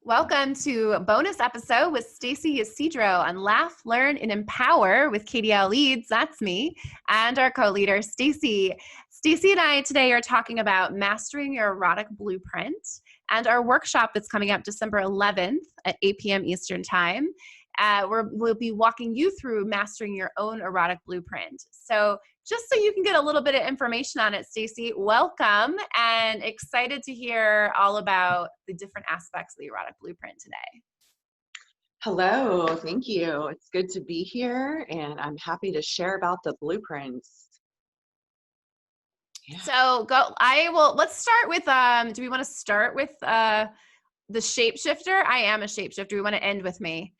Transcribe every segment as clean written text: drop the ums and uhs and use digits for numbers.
Welcome to a bonus episode with Stacie Ysidro on Laugh, Learn, and Empower with KDL Eades. That's me, and our co-leader, Stacie. Stacie and I today are talking about mastering your erotic blueprint and our workshop that's coming up December 11th at 8 p.m. Eastern Time. We'll be walking you through mastering your own erotic blueprint. So just so you can get a little bit of information on it, Stacie, welcome, and excited to hear all about the different aspects of the erotic blueprint today. Hello, thank you. It's good to be here, and I'm happy to share about the blueprints. Yeah. So let's start with, do we want to start with the shapeshifter? I am a shapeshifter. We want to end with me.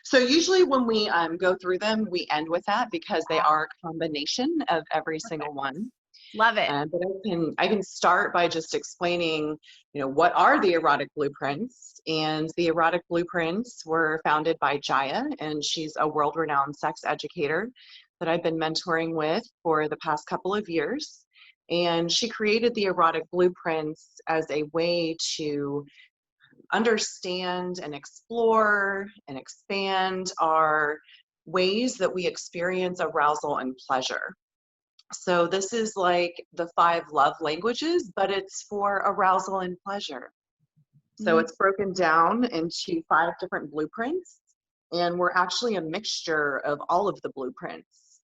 So usually when we go through them, we end with that because they are a combination of every single one. Love it. But I can start by just explaining, what are the erotic blueprints? And the erotic blueprints were founded by Jaya, and she's a world-renowned sex educator that I've been mentoring with for the past couple of years. And she created the erotic blueprints as a way to understand and explore and expand our ways that we experience arousal and pleasure. So this is like the 5 love languages, but it's for arousal and pleasure. So it's broken down into 5 different blueprints, and we're actually a mixture of all of the blueprints,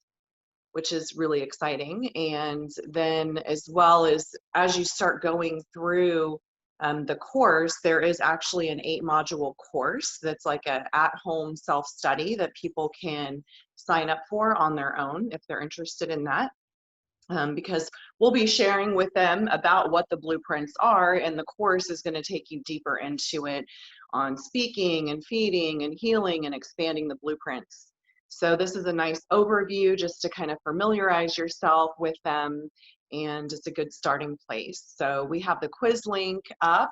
which is really exciting. And then as well as you start going through the course, there is actually an 8-module course that's like a at-home self-study that people can sign up for on their own if they're interested in that. Because we'll be sharing with them about what the blueprints are, and the course is going to take you deeper into it on speaking and feeding and healing and expanding the blueprints. So this is a nice overview just to kind of familiarize yourself with them, and it's a good starting place. So we have the quiz link up,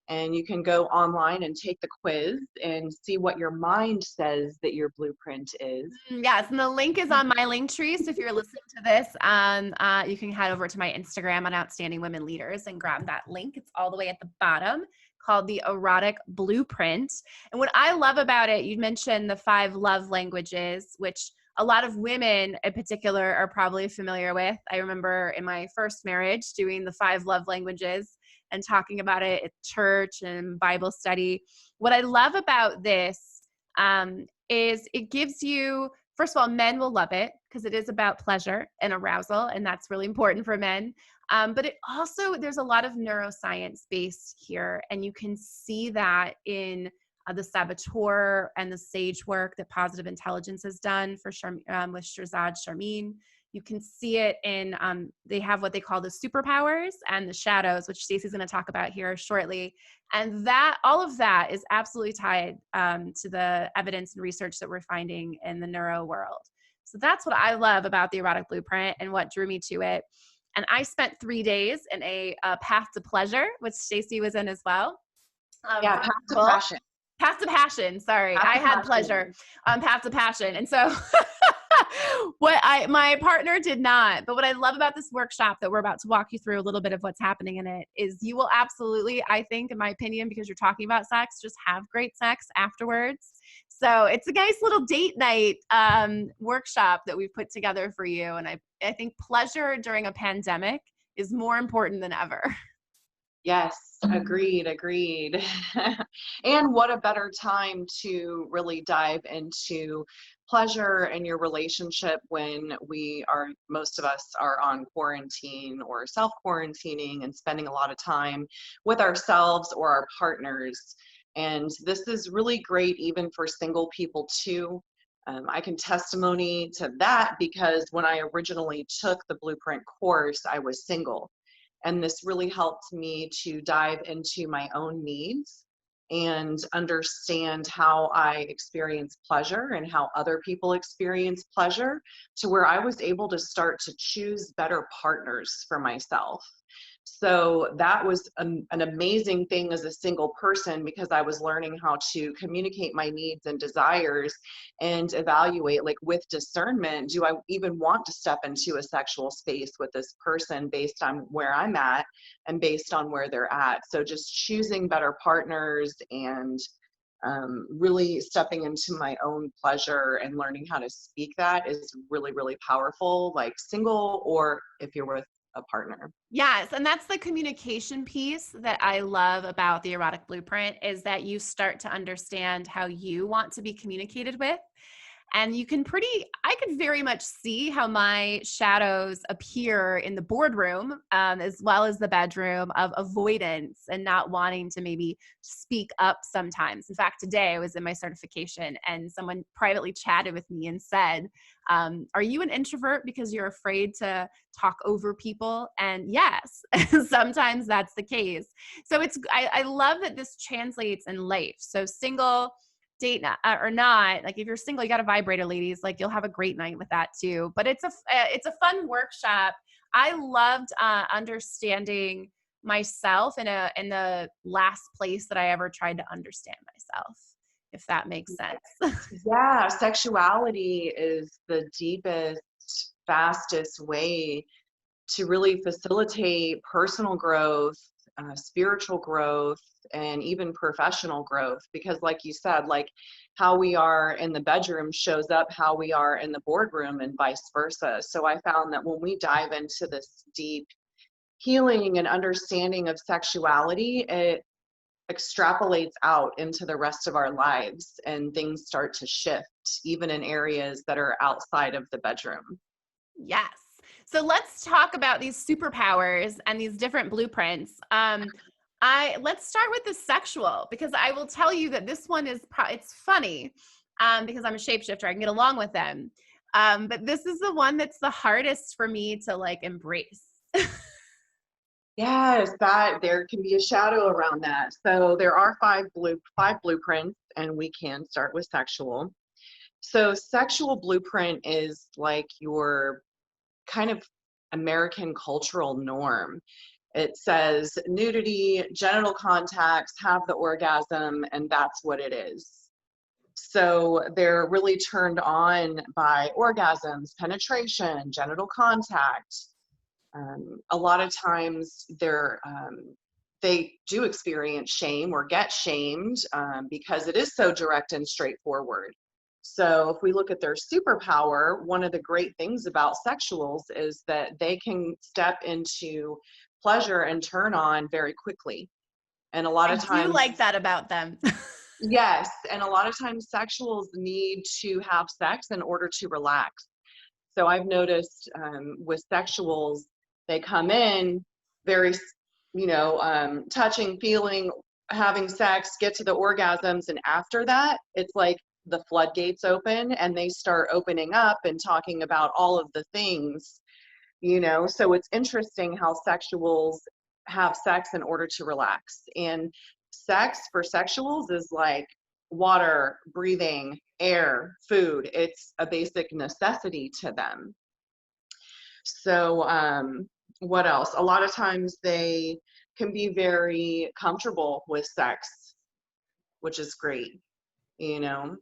and you can go online and take the quiz and see what your mind says that your blueprint is. Yes, and the link is on my link tree. So if you're listening to this, you can head over to my Instagram on Outstanding Women Leaders and grab that link. It's all the way at the bottom, called the Erotic Blueprint. And what I love about it, you mentioned the 5 love languages, which a lot of women in particular are probably familiar with. I remember in my first marriage doing the 5 love languages and talking about it at church and Bible study. What I love about this is it gives you, first of all, men will love it because it is about pleasure and arousal, and that's really important for men. But it also, there's a lot of neuroscience based here, and you can see that in the saboteur and the sage work that Positive Intelligence has done for with Shirzad Sharmin. You can see it in, they have what they call the superpowers and the shadows, which Stacie's going to talk about here shortly. And that, all of that is absolutely tied to the evidence and research that we're finding in the neuro world. So that's what I love about the Erotic Blueprint and what drew me to it. And I spent 3 days in a path to pleasure, which Stacie was in as well. Yeah, path to passion. Path to passion. Sorry, I had pleasure on path to passion. And so my partner did not. But what I love about this workshop that we're about to walk you through a little bit of what's happening in it is you will absolutely, I think, in my opinion, because you're talking about sex, just have great sex afterwards. So it's a nice little date night workshop that we've put together for you. And I think pleasure during a pandemic is more important than ever. Yes, agreed. And what a better time to really dive into pleasure in your relationship when most of us are on quarantine or self-quarantining and spending a lot of time with ourselves or our partners. And this is really great even for single people too. I can testimony to that because when I originally took the Blueprint course, I was single. And this really helped me to dive into my own needs and understand how I experience pleasure and how other people experience pleasure, to where I was able to start to choose better partners for myself. So that was an amazing thing as a single person, because I was learning how to communicate my needs and desires and evaluate, like with discernment, do I even want to step into a sexual space with this person based on where I'm at and based on where they're at. So just choosing better partners and really stepping into my own pleasure and learning how to speak that is really, really powerful, like single or if you're with a partner. Yes, and that's the communication piece that I love about the Erotic Blueprint, is that you start to understand how you want to be communicated with. And you can I could very much see how my shadows appear in the boardroom, as well as the bedroom, of avoidance and not wanting to maybe speak up sometimes. In fact, today I was in my certification and someone privately chatted with me and said, are you an introvert because you're afraid to talk over people? And yes, sometimes that's the case. So I love that this translates in life. So single, date or not, like if you're single, you got a vibrator, ladies, like you'll have a great night with that too. But it's a fun workshop. I loved understanding myself in the last place that I ever tried to understand myself, if that makes sense. Yeah, sexuality is the deepest, fastest way to really facilitate personal growth, spiritual growth, and even professional growth. Because, like you said, like how we are in the bedroom shows up how we are in the boardroom, and vice versa. So I found that when we dive into this deep healing and understanding of sexuality, it extrapolates out into the rest of our lives, and things start to shift, even in areas that are outside of the bedroom. Yes. So let's talk about these superpowers and these different blueprints. Let's start with the sexual, because I will tell you that this one is it's funny, because I'm a shapeshifter. I can get along with them. But this is the one that's the hardest for me to like embrace. Yes, that there can be a shadow around that. So there are five blueprints, and we can start with sexual. So sexual blueprint is like your kind of American cultural norm. It says nudity, genital contacts, have the orgasm, and that's what it is. So they're really turned on by orgasms, penetration, genital contact. A lot of times they do experience shame or get shamed, because it is so direct and straightforward. So if we look at their superpower, one of the great things about sexuals is that they can step into pleasure and turn on very quickly. And a lot I of do times, like that about them. yes, and a lot of times sexuals need to have sex in order to relax. So I've noticed with sexuals, they come in very, touching, feeling, having sex, get to the orgasms, and after that, it's like the floodgates open and they start opening up and talking about all of the things, So it's interesting how sexuals have sex in order to relax. And sex for sexuals is like water, breathing, air, food. It's a basic necessity to them. So, what else? A lot of times they can be very comfortable with sex, which is great, you know.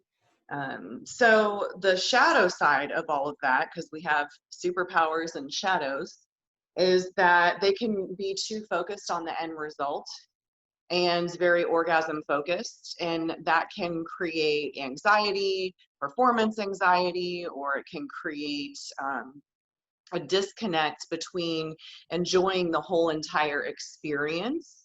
So the shadow side of all of that, because we have superpowers and shadows, is that they can be too focused on the end result and very orgasm focused, and that can create anxiety, performance anxiety, or it can create a disconnect between enjoying the whole entire experience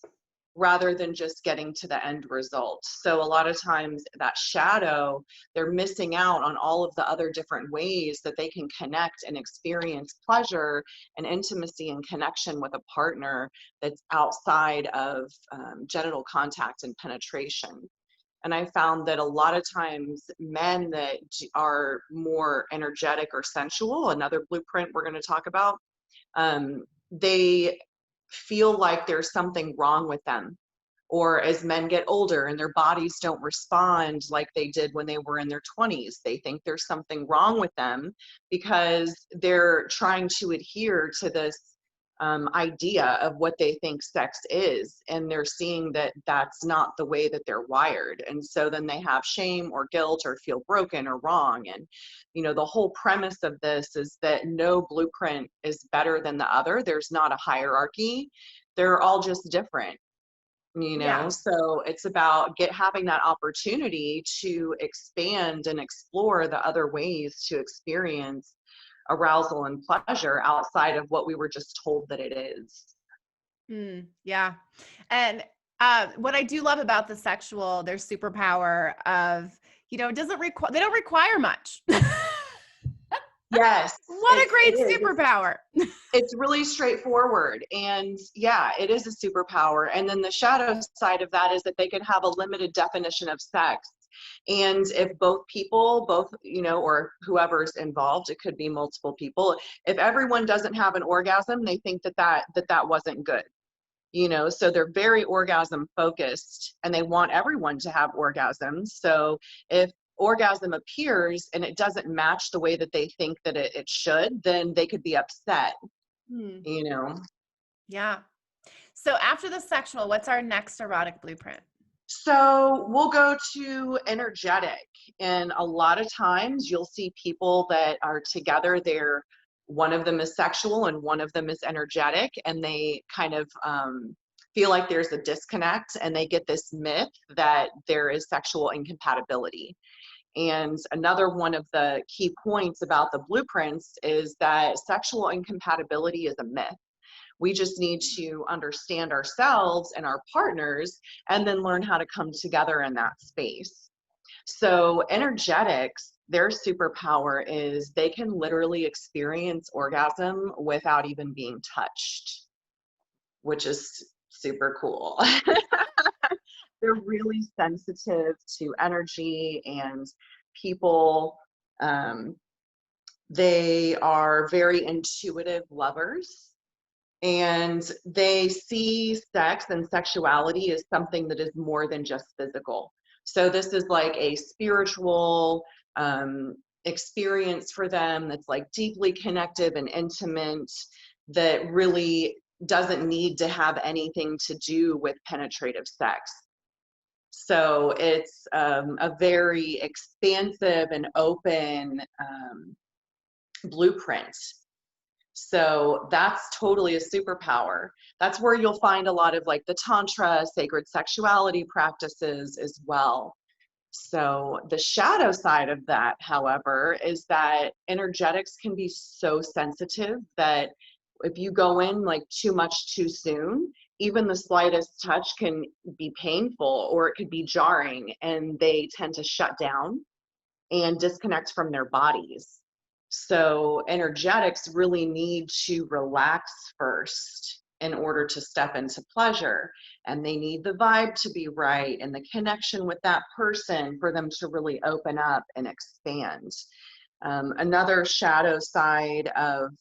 rather than just getting to the end result. So a lot of times that shadow, they're missing out on all of the other different ways that they can connect and experience pleasure and intimacy and connection with a partner that's outside of genital contact and penetration. And I found that a lot of times men that are more energetic or sensual, another blueprint we're going to talk about, they feel like there's something wrong with them. Or as men get older and their bodies don't respond like they did when they were in their 20s, they think there's something wrong with them because they're trying to adhere to this idea of what they think sex is, and they're seeing that that's not the way that they're wired, and so then they have shame or guilt or feel broken or wrong. And the whole premise of this is that no blueprint is better than the other. There's not a hierarchy. They're all just different. Yeah. So it's about having that opportunity to expand and explore the other ways to experience arousal and pleasure outside of what we were just told that it is. Yeah. And what I do love about the sexual, their superpower of, it doesn't require, they don't require much. Yes. What a great it is. superpower. It's really straightforward. And yeah, it is a superpower. And then the shadow side of that is that they can have a limited definition of sex. And if both people, or whoever's involved, it could be multiple people, if everyone doesn't have an orgasm, they think that wasn't good. So they're very orgasm focused, and they want everyone to have orgasms. So if orgasm appears and it doesn't match the way that they think that it should, then they could be upset. Yeah. So after the sexual, what's our next erotic blueprint? So we'll go to energetic. And a lot of times you'll see people that are together, one of them is sexual and one of them is energetic, and they kind of feel like there's a disconnect, and they get this myth that there is sexual incompatibility. And another one of the key points about the blueprints is that sexual incompatibility is a myth. We just need to understand ourselves and our partners, and then learn how to come together in that space. So energetics, their superpower is they can literally experience orgasm without even being touched, which is super cool. They're really sensitive to energy and people. They are very intuitive lovers, and they see sex and sexuality as something that is more than just physical. So this is like a spiritual experience for them that's like deeply connective and intimate, that really doesn't need to have anything to do with penetrative sex. So it's a very expansive and open blueprint. So that's totally a superpower. That's where you'll find a lot of like the Tantra, sacred sexuality practices as well. So the shadow side of that, however, is that energetics can be so sensitive that if you go in like too much too soon, even the slightest touch can be painful, or it could be jarring, and they tend to shut down and disconnect from their bodies. So energetics really need to relax first in order to step into pleasure. And they need the vibe to be right and the connection with that person for them to really open up and expand. Another shadow side of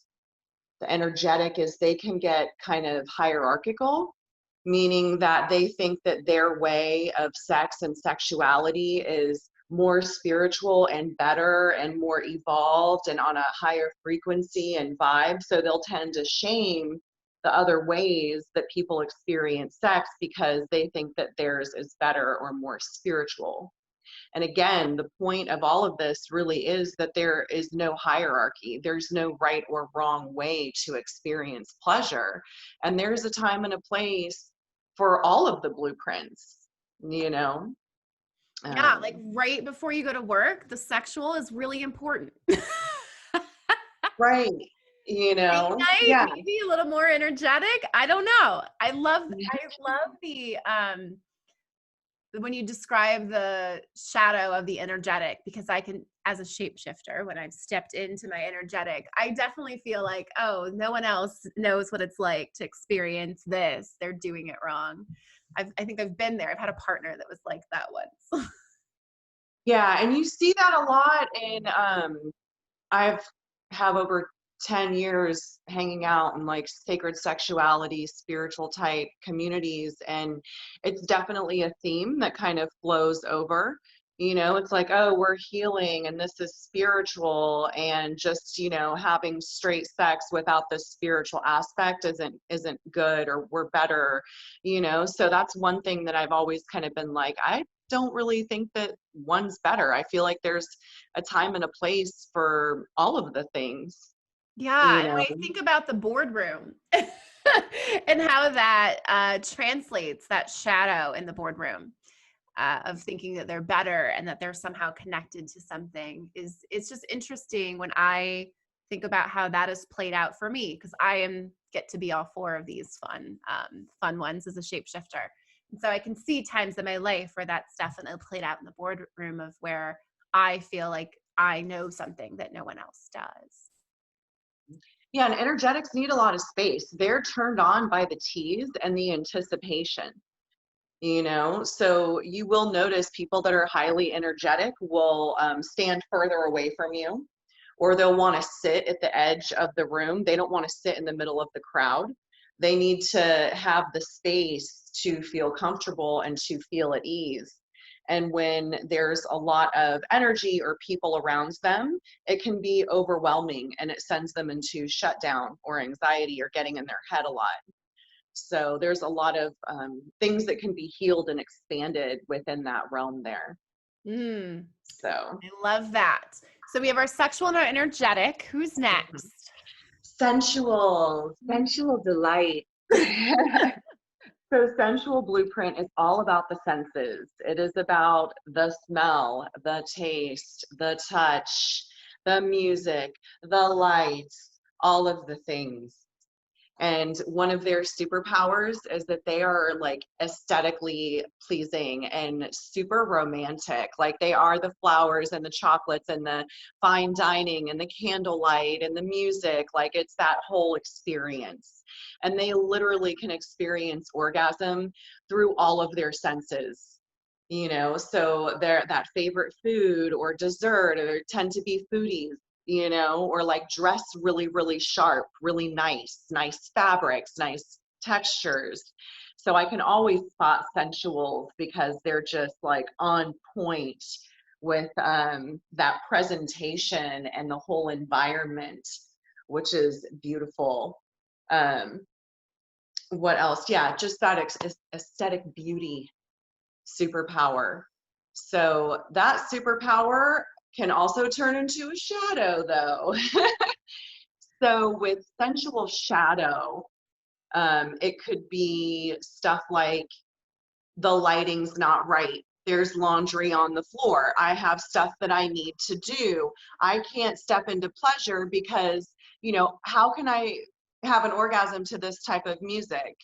the energetic is they can get kind of hierarchical, meaning that they think that their way of sex and sexuality is more spiritual and better and more evolved and on a higher frequency and vibe. So they'll tend to shame the other ways that people experience sex because they think that theirs is better or more spiritual. And again, the point of all of this really is that there is no hierarchy. There's no right or wrong way to experience pleasure. And there's a time and a place for all of the blueprints, Yeah, like right before you go to work, the sexual is really important. Right. Night, Yeah. maybe a little more energetic. I don't know. I love the when you describe the shadow of the energetic, because I can, as a shapeshifter, when I've stepped into my energetic, I definitely feel like, oh, no one else knows what it's like to experience this. They're doing it wrong. I think I've been there. I've had a partner that was like that once. Yeah. And you see that a lot in, I've have over 10 years hanging out in like sacred sexuality, spiritual type communities. And it's definitely a theme that kind of flows over. You know, it's like, oh, we're healing and this is spiritual, and just, having straight sex without the spiritual aspect isn't good, or we're better, So that's one thing that I've always kind of been like, I don't really think that one's better. I feel like there's a time and a place for all of the things, Yeah, you and know. when I think about the boardroom and how that translates, that shadow in the boardroom of thinking that they're better and that they're somehow connected to something, it's just interesting when I think about how that has played out for me, because get to be all four of these fun ones as a shapeshifter. And so I can see times in my life where that's definitely played out in the boardroom, of where I feel like I know something that no one else does. Yeah, and energetics need a lot of space. They're turned on by the tease and the anticipation. So you will notice people that are highly energetic will stand further away from you, or they'll want to sit at the edge of the room. They don't want to sit in the middle of the crowd. They need to have the space to feel comfortable and to feel at ease. And when there's a lot of energy or people around them, it can be overwhelming, and it sends them into shutdown or anxiety or getting in their head a lot. So there's a lot of things that can be healed and expanded within that realm there. Mm, So I love that. So we have our sexual and our energetic. Who's mhm. next? Sensual delight. So sensual blueprint is all about the senses. It is about the smell, the taste, the touch, the music, the lights, all of the things. And one of their superpowers is that they are like aesthetically pleasing and super romantic. Like they are the flowers and the chocolates and the fine dining and the candlelight and the music. Like it's that whole experience. And they literally can experience orgasm through all of their senses. So they're that favorite food or dessert, or they tend to be foodies, or like dress really, really sharp, really nice fabrics, nice textures. So I can always spot sensuals because they're just like on point with that presentation and the whole environment, which is beautiful. Um, what else? Yeah, just that aesthetic beauty superpower. So that superpower can also turn into a shadow, though. So with sensual shadow, it could be stuff like the lighting's not right. There's laundry on the floor. I have stuff that I need to do. I can't step into pleasure because, how can I have an orgasm to this type of music?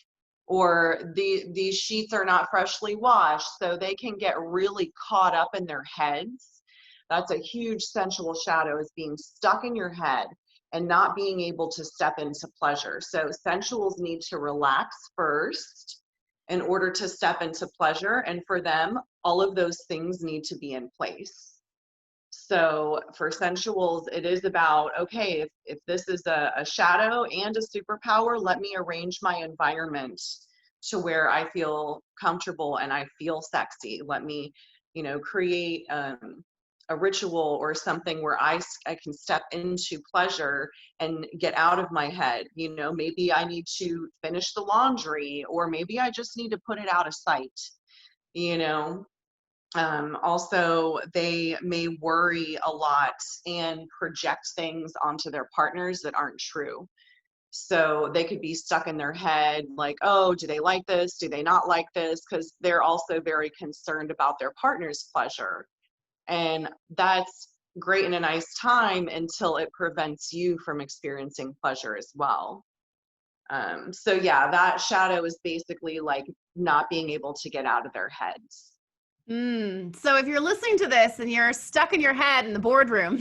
Or these sheets are not freshly washed, so they can get really caught up in their heads. That's a huge sensual shadow, is being stuck in your head and not being able to step into pleasure. So sensuals need to relax first in order to step into pleasure. And for them, all of those things need to be in place. So for sensuals, it is about, okay, if this is a shadow and a superpower, let me arrange my environment to where I feel comfortable and I feel sexy. Let me, create a ritual or something where I can step into pleasure and get out of my head. Maybe I need to finish the laundry, or maybe I just need to put it out of sight, you know. Also, they may worry a lot and project things onto their partners that aren't true. So they could be stuck in their head like, oh, do they like this? Do they not like this? Because they're also very concerned about their partner's pleasure. And that's great in a nice time until it prevents you from experiencing pleasure as well. So yeah, that shadow is basically like not being able to get out of their heads. So if you're listening to this and you're stuck in your head in the boardroom,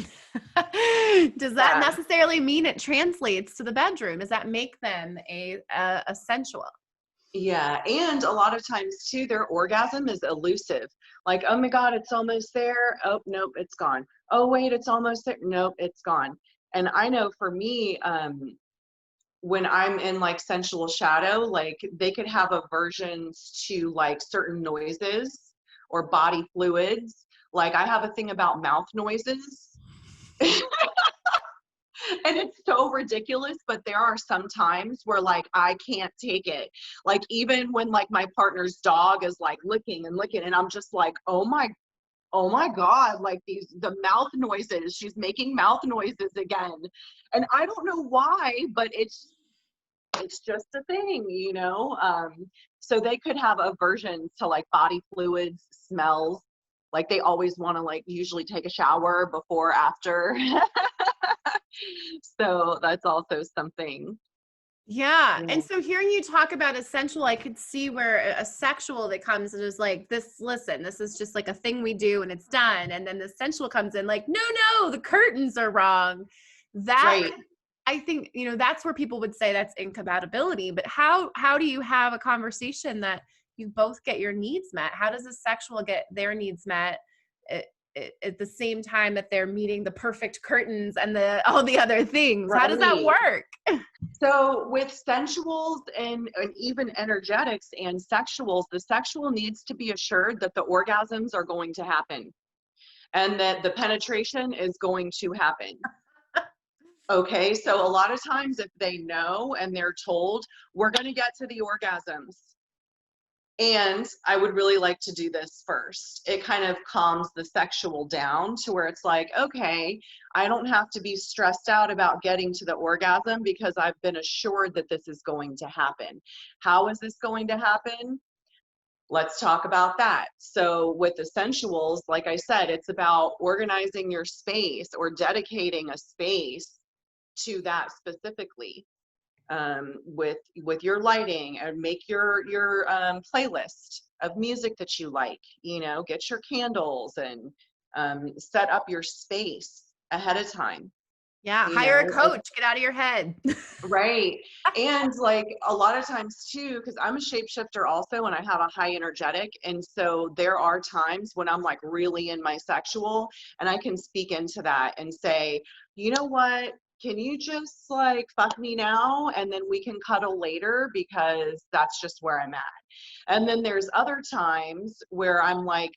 does that Yeah. necessarily mean it translates to the bedroom? Does that make them a sensual? Yeah, and a lot of times too, their orgasm is elusive. Like, oh my God, it's almost there. Oh, nope, it's gone. Oh, wait, it's almost there. Nope, it's gone. And I know for me, when I'm in like sensual shadow, like they could have aversions to like certain noises or body fluids. Like I have a thing about mouth noises. And it's so ridiculous, but there are some times where like I can't take it. Like even when like my partner's dog is like licking and licking, and I'm just like, oh my God, like the mouth noises. She's making mouth noises again. And I don't know why, but it's just a thing, you know? So they could have aversions to like body fluids, smells. Like they always want to like usually take a shower before, after. So that's also something. Yeah. Yeah. And so hearing you talk about essential, I could see where a sexual that comes and is like, this, listen, this is just like a thing we do and it's done. And then the sensual comes in like, no, the curtains are wrong. That, Right. I think, you know, that's where people would say that's incompatibility. But how do you have a conversation that you both get your needs met? How does a sexual get their needs met at the same time that they're meeting the perfect curtains and all the other things? How does that Right. work? So with sensuals and even energetics and sexuals, the sexual needs to be assured that the orgasms are going to happen and that the penetration is going to happen. Okay, so a lot of times if they know and they're told, we're going to get to the orgasms, and I would really like to do this first, it kind of calms the sexual down to where it's like, okay, I don't have to be stressed out about getting to the orgasm because I've been assured that this is going to happen. How is this going to happen? Let's talk about that. So with the sensuals, like I said, it's about organizing your space or dedicating a space to that specifically, with your lighting, and make your playlist of music that you like, you know, get your candles and set up your space ahead of time, Yeah, you hire a know. coach, get out of your head. Right. And like a lot of times too, because I'm a shapeshifter also, and I have a high energetic. And so there are times when I'm like really in my sexual, and I can speak into that and say, you know what? Can you just like fuck me now? And then we can cuddle later because that's just where I'm at. And then there's other times where I'm like,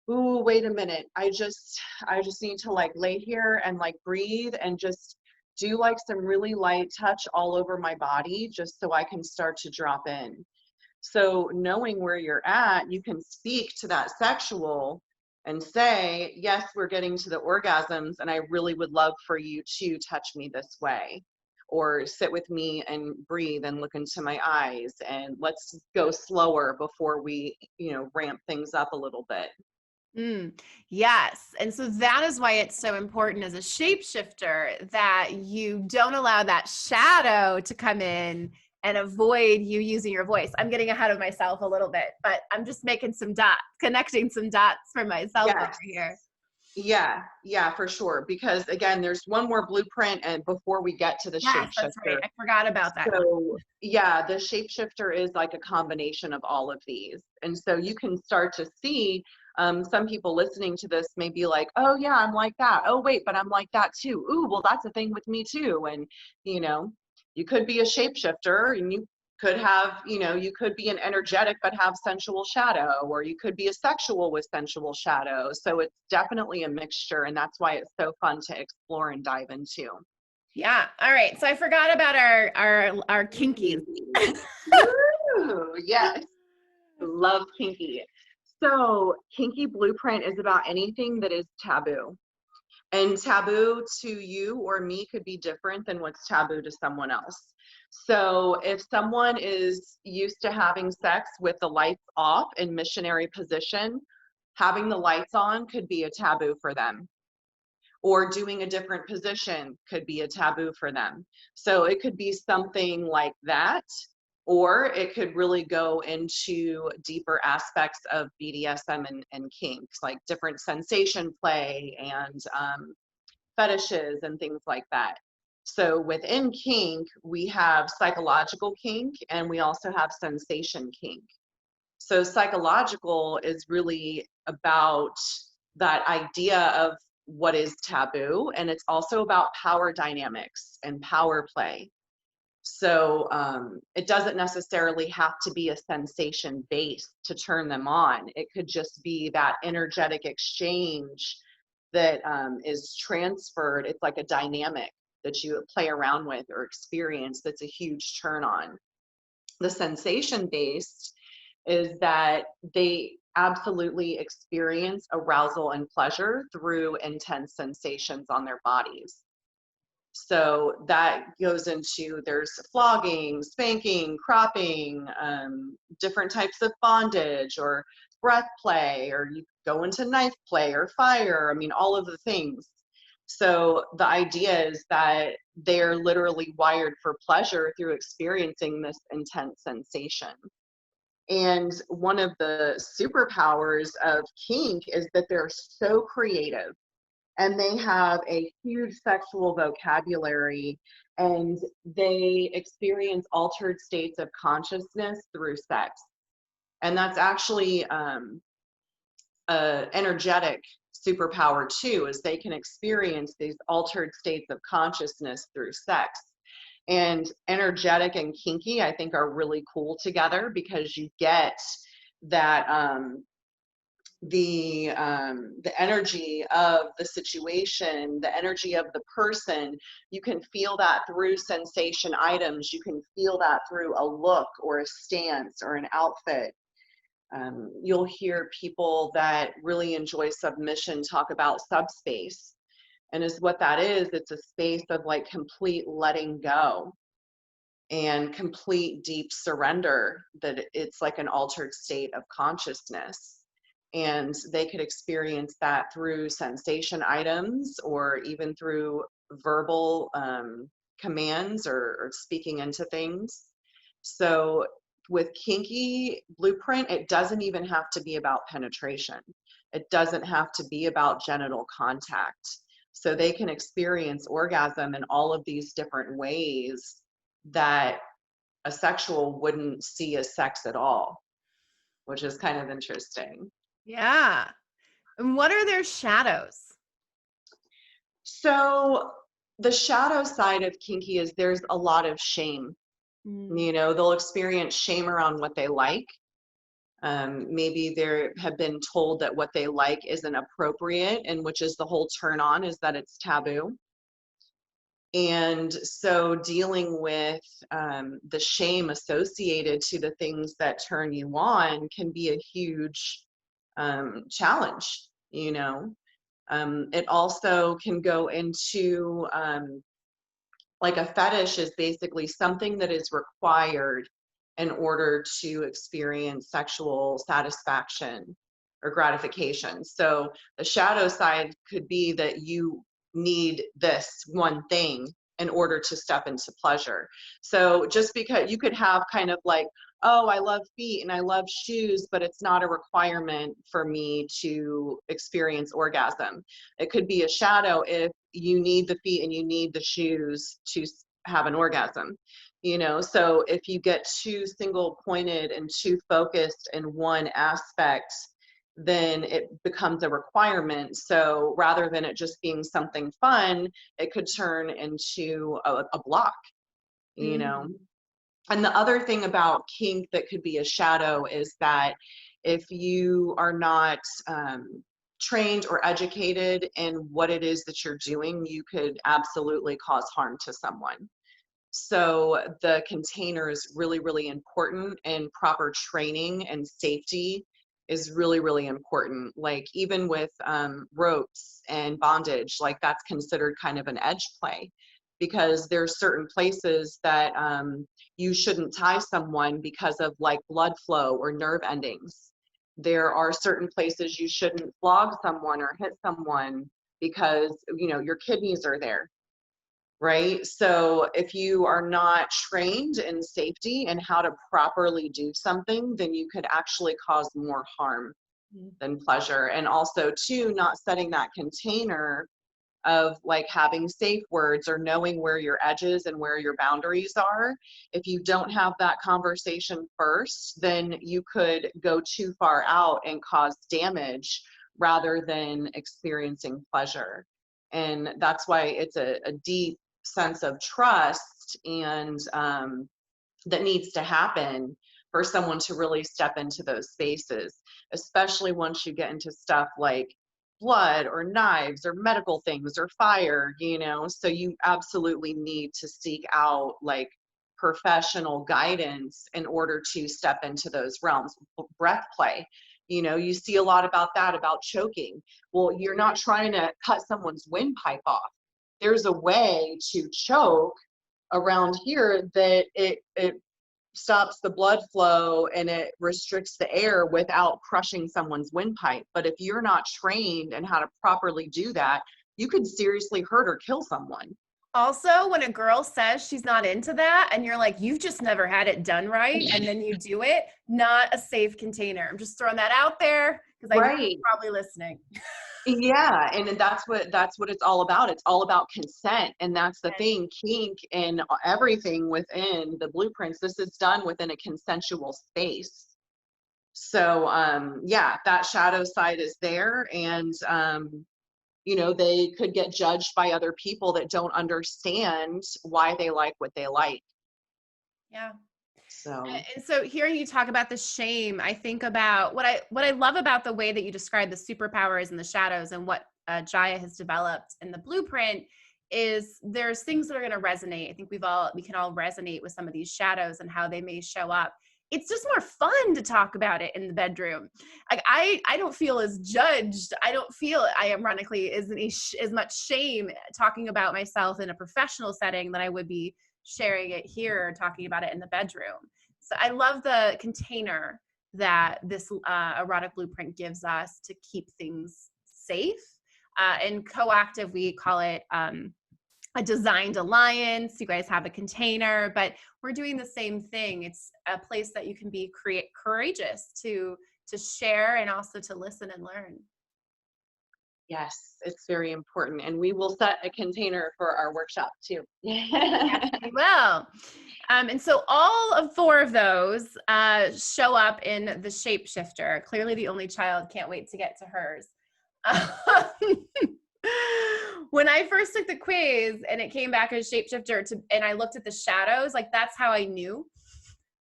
ooh, wait a minute. I just need to like lay here and like breathe and just do like some really light touch all over my body just so I can start to drop in. So knowing where you're at, you can speak to that sexual and say, yes, we're getting to the orgasms, and I really would love for you to touch me this way, or sit with me and breathe and look into my eyes, and let's go slower before we, you know, ramp things up a little bit. Mm, yes. And so that is why it's so important as a shapeshifter that you don't allow that shadow to come in and avoid you using your voice. I'm getting ahead of myself a little bit, but I'm just making some dots, connecting some dots for myself over Yes. here. Yeah, for sure. Because again, there's one more blueprint and before we get to the Yes, that's right. shapeshifter. I forgot about that. So yeah, the shapeshifter is like a combination of all of these. And so you can start to see, some people listening to this may be like, oh yeah, I'm like that. Oh wait, but I'm like that too. Ooh, well, that's a thing with me too. And you know, you could be a shapeshifter and you could have, you know, you could be an energetic but have sensual shadow, or you could be a sexual with sensual shadow. So it's definitely a mixture, and that's why it's so fun to explore and dive into. Yeah. All right. So I forgot about our kinkies. Woo! Yes, love kinky. So kinky blueprint is about anything that is taboo. And taboo to you or me could be different than what's taboo to someone else. So if someone is used to having sex with the lights off in missionary position, having the lights on could be a taboo for them. Or doing a different position could be a taboo for them. So it could be something like that, or it could really go into deeper aspects of BDSM and kinks, like different sensation play and fetishes and things like that. So within kink, we have psychological kink and we also have sensation kink. So psychological is really about that idea of what is taboo, and it's also about power dynamics and power play. So it doesn't necessarily have to be a sensation base to turn them on. It could just be that energetic exchange that is transferred. It's like a dynamic that you play around with or experience that's a huge turn on. The sensation based is that they absolutely experience arousal and pleasure through intense sensations on their bodies. So that goes into, there's flogging, spanking, cropping, different types of bondage or breath play, or you go into knife play or fire. I mean, all of the things. So the idea is that they're literally wired for pleasure through experiencing this intense sensation. And one of the superpowers of kink is that they're so creative and they have a huge sexual vocabulary, and they experience altered states of consciousness through sex. And that's actually a energetic superpower too, is they can experience these altered states of consciousness through sex. And energetic and kinky, I think, are really cool together, because you get that the energy of the situation, the energy of the person. You can feel that through sensation items. You can feel that through a look or a stance or an outfit. You'll hear people that really enjoy submission talk about subspace. And is what that is, it's a space of like complete letting go and complete deep surrender, that it's like an altered state of consciousness. And they could experience that through sensation items or even through verbal commands or speaking into things. So with kinky blueprint, it doesn't even have to be about penetration. It doesn't have to be about genital contact. So they can experience orgasm in all of these different ways that a sexual wouldn't see as sex at all, which is kind of interesting. Yeah. And what are their shadows? So the shadow side of kinky is there's a lot of shame. You know, they'll experience shame around what they like. Maybe they have been told that what they like isn't appropriate, and which is the whole turn on, is that it's taboo. And so dealing with the shame associated to the things that turn you on can be a huge challenge, you know. It also can go into like a fetish is basically something that is required in order to experience sexual satisfaction or gratification. So the shadow side could be that you need this one thing in order to step into pleasure. So just because you could have kind of like, oh, I love feet and I love shoes, but it's not a requirement for me to experience orgasm. It could be a shadow if you need the feet and you need the shoes to have an orgasm. You know, so if you get too single pointed and too focused in one aspect, then it becomes a requirement. So rather than it just being something fun, it could turn into a block, you know. And the other thing about kink that could be a shadow is that if you are not trained or educated in what it is that you're doing, you could absolutely cause harm to someone. So the container is really, really important, and proper training and safety is really, really important. Like even with ropes and bondage, like that's considered kind of an edge play, because there's certain places that you shouldn't tie someone because of like blood flow or nerve endings. There are certain places you shouldn't flog someone or hit someone because, you know, your kidneys are there. Right? So if you are not trained in safety and how to properly do something, then you could actually cause more harm than pleasure. And also too, not setting that container of like having safe words or knowing where your edges and where your boundaries are. If you don't have that conversation first, then you could go too far out and cause damage rather than experiencing pleasure. And that's why it's a deep sense of trust exist and that needs to happen for someone to really step into those spaces, especially once you get into stuff like blood or knives or medical things or fire, you know. So you absolutely need to seek out like professional guidance in order to step into those realms. Breath play, you know, you see a lot about that, about choking. Well, you're not trying to cut someone's windpipe off. There's a way to choke around here that it stops the blood flow and it restricts the air without crushing someone's windpipe. But if you're not trained in how to properly do that, you could seriously hurt or kill someone. Also, when a girl says she's not into that and you're like, you've just never had it done right, and then you do it, not a safe container. I'm just throwing that out there because I know you're probably listening. Yeah, and that's what it's all about. It's all about consent, and that's the thing. Kink and everything within the blueprints, this is done within a consensual space. So yeah, that shadow side is there, and you know, they could get judged by other people that don't understand why they like what they like. Yeah. So, and so hearing you talk about the shame, I think about what I love about the way that you describe the superpowers and the shadows, and what Jaya has developed in the blueprint is there's things that are going to resonate. I think we can all resonate with some of these shadows and how they may show up. It's just more fun to talk about it in the bedroom. Like I don't feel as judged. I don't feel ironically as much shame talking about myself in a professional setting than I would be sharing it here, talking about it in the bedroom. So I love the container that this erotic blueprint gives us to keep things safe. In Coactive, we call it a designed alliance. You guys have a container, but we're doing the same thing. It's a place that you can be courageous to share and also to listen and learn. yes, it's very important. And we will set a container for our workshop too. Yes, we will. And so all of 4 of those show up in the shapeshifter. Clearly the only child can't wait to get to hers. When I first took the quiz and it came back as shapeshifter and I looked at the shadows, like that's how I knew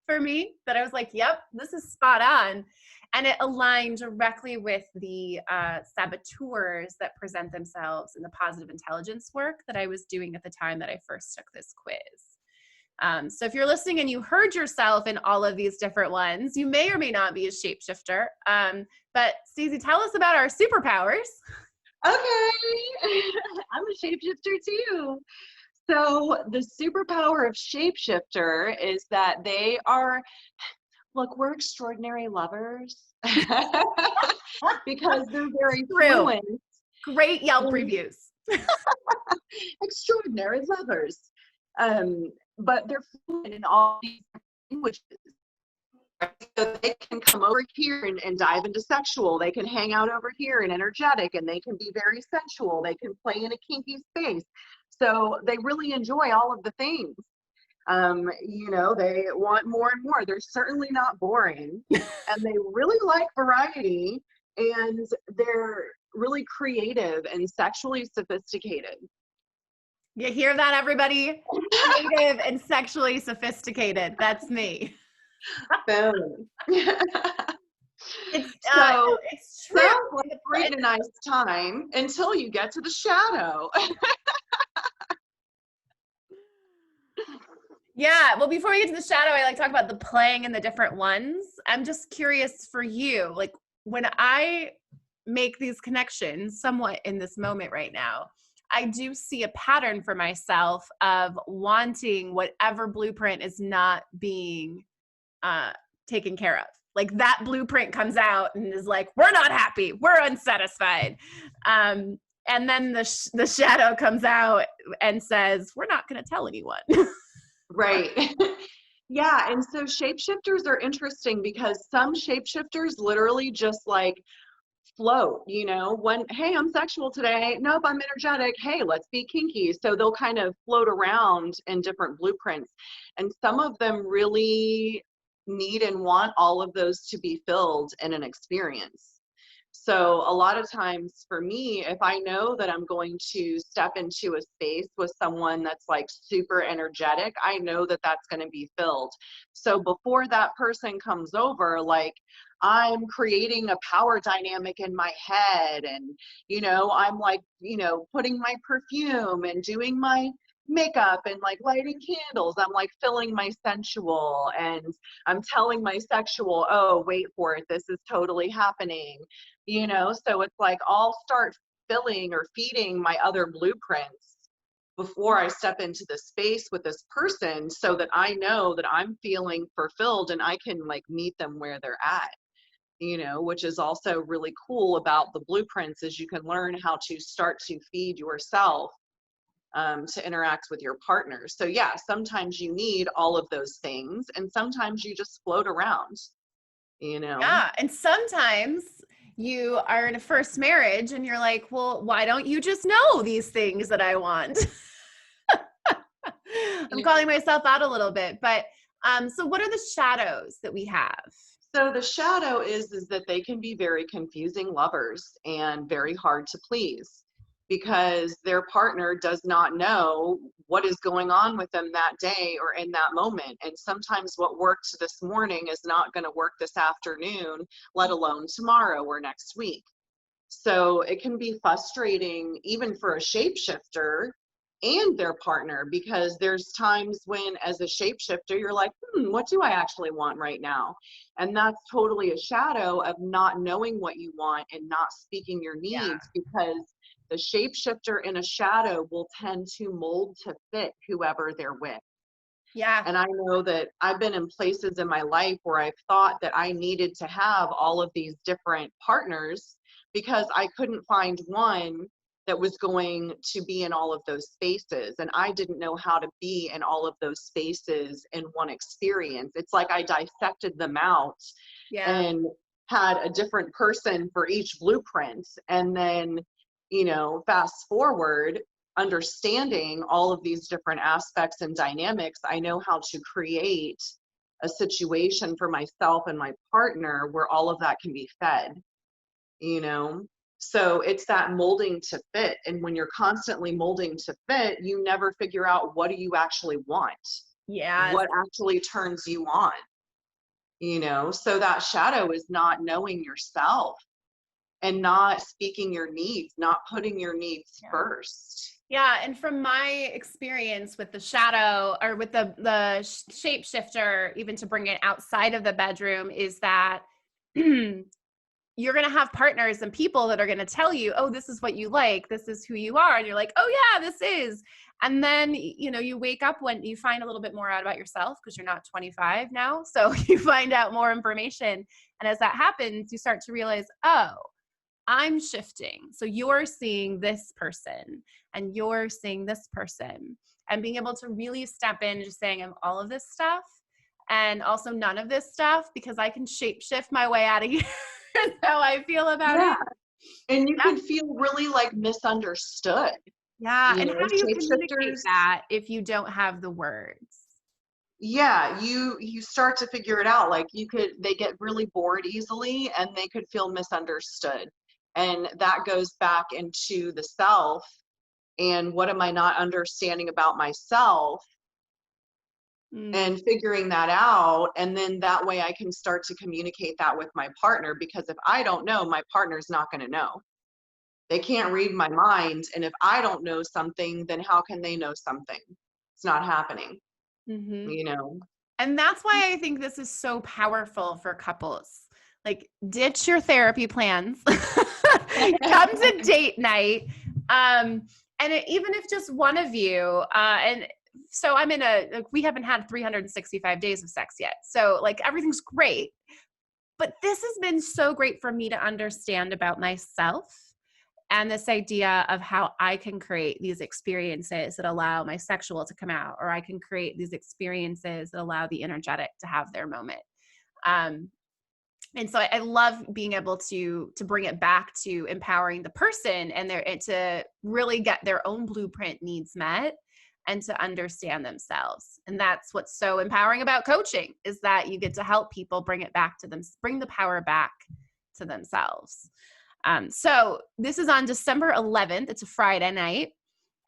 for me that I was like, yep, this is spot on. And it aligned directly with the saboteurs that present themselves in the positive intelligence work that I was doing at the time that I first took this quiz. So if you're listening and you heard yourself in all of these different ones, you may or may not be a shapeshifter. But Stacie, tell us about our superpowers. Okay, I'm a shapeshifter too. So the superpower of shapeshifter is that they are, look, we're extraordinary lovers because they're very fluent. Great Yelp reviews. Extraordinary lovers. But they're fluent in all these languages. So they can come over here and dive into sexual. They can hang out over here and energetic, and they can be very sensual. They can play in a kinky space. So they really enjoy all of the things. You know, they want more and more. They're certainly not boring, and they really like variety, and they're really creative and sexually sophisticated. You hear that, everybody? Creative and sexually sophisticated. That's me. Boom. It's true. Sounds like a great and nice time until you get to the shadow. Yeah. Well, before we get to the shadow, I like to talk about the playing and the different ones. I'm just curious for you, like when I make these connections somewhat in this moment right now, I do see a pattern for myself of wanting whatever blueprint is not being taken care of. Like that blueprint comes out and is like, we're not happy, we're unsatisfied. And then the shadow comes out and says, we're not going to tell anyone. Right. Yeah. And so shapeshifters are interesting because some shapeshifters literally just like float, you know, when, hey, I'm sexual today. Nope, I'm energetic. Hey, let's be kinky. So they'll kind of float around in different blueprints. And some of them really need and want all of those to be filled in an experience. So a lot of times for me, if I know that I'm going to step into a space with someone that's like super energetic, I know that that's going to be filled. So before that person comes over, like I'm creating a power dynamic in my head, and, I'm like, putting my perfume and doing my makeup and like lighting candles. I'm like filling my sensual, and I'm telling my sexual, oh, wait for it, this is totally happening. So it's like I'll start filling or feeding my other blueprints before I step into the space with this person, so that I know that I'm feeling fulfilled and I can like meet them where they're at, which is also really cool about the blueprints, is you can learn how to start to feed yourself to interact with your partner. So yeah, sometimes you need all of those things, and sometimes you just float around, Yeah. And sometimes you are in a first marriage and you're like, well, why don't you just know these things that I want? I'm calling myself out a little bit, but so what are the shadows that we have? So the shadow is that they can be very confusing lovers and very hard to please, because their partner does not know what is going on with them that day or in that moment. And sometimes what worked this morning is not going to work this afternoon, let alone tomorrow or next week. So it can be frustrating even for a shapeshifter and their partner, because there's times when as a shapeshifter you're like, what do I actually want right now? And that's totally a shadow of not knowing what you want and not speaking your Yeah. needs, because the shapeshifter in a shadow will tend to mold to fit whoever they're with. Yeah. And I know that I've been in places in my life where I've thought that I needed to have all of these different partners, because I couldn't find one that was going to be in all of those spaces. And I didn't know how to be in all of those spaces in one experience. It's like I dissected them out Yeah. and had a different person for each blueprint. And then, fast forward, understanding all of these different aspects and dynamics, I know how to create a situation for myself and my partner where all of that can be fed, you know? So it's that molding to fit. And when you're constantly molding to fit, you never figure out what do you actually want? Yes. What actually turns you on? So that shadow is not knowing yourself and not speaking your needs, not putting your needs Yeah. first. Yeah, and from my experience with the shadow or with the shapeshifter, even to bring it outside of the bedroom, is that you're going to have partners and people that are going to tell you, oh, this is what you like, this is who you are, and you're like, oh yeah, this is. And then you wake up when you find a little bit more out about yourself, because you're not 25 now, so you find out more information, and as that happens you start to realize, oh, I'm shifting. So you're seeing this person and you're seeing this person, and being able to really step in, just saying, I'm all of this stuff and also none of this stuff, because I can shape shift my way out of here. That's how I feel about Yeah. it. And you Yeah. can feel really like misunderstood. Yeah. And how do you communicate Shapeshifters, that if you don't have the words? yeah, you start to figure it out. Like they get really bored easily, and they could feel misunderstood. And that goes back into the self, and what am I not understanding about myself, Mm, and figuring that out. And then that way I can start to communicate that with my partner, because if I don't know, my partner's not going to know. They can't read my mind. And if I don't know something, then how can they know something? It's not happening, mm-hmm. you know? And that's why I think this is so powerful for couples. Like, ditch your therapy plans. Come to date night. Even if just one of you, and so I'm in we haven't had 365 days of sex yet. So like everything's great. But this has been so great for me to understand about myself, and this idea of how I can create these experiences that allow my sexual to come out, or I can create these experiences that allow the energetic to have their moment. And so I love being able to bring it back to empowering the person and to really get their own blueprint needs met and to understand themselves. And that's what's so empowering about coaching, is that you get to help people bring it back to them, bring the power back to themselves. So this is on December 11th. It's a Friday night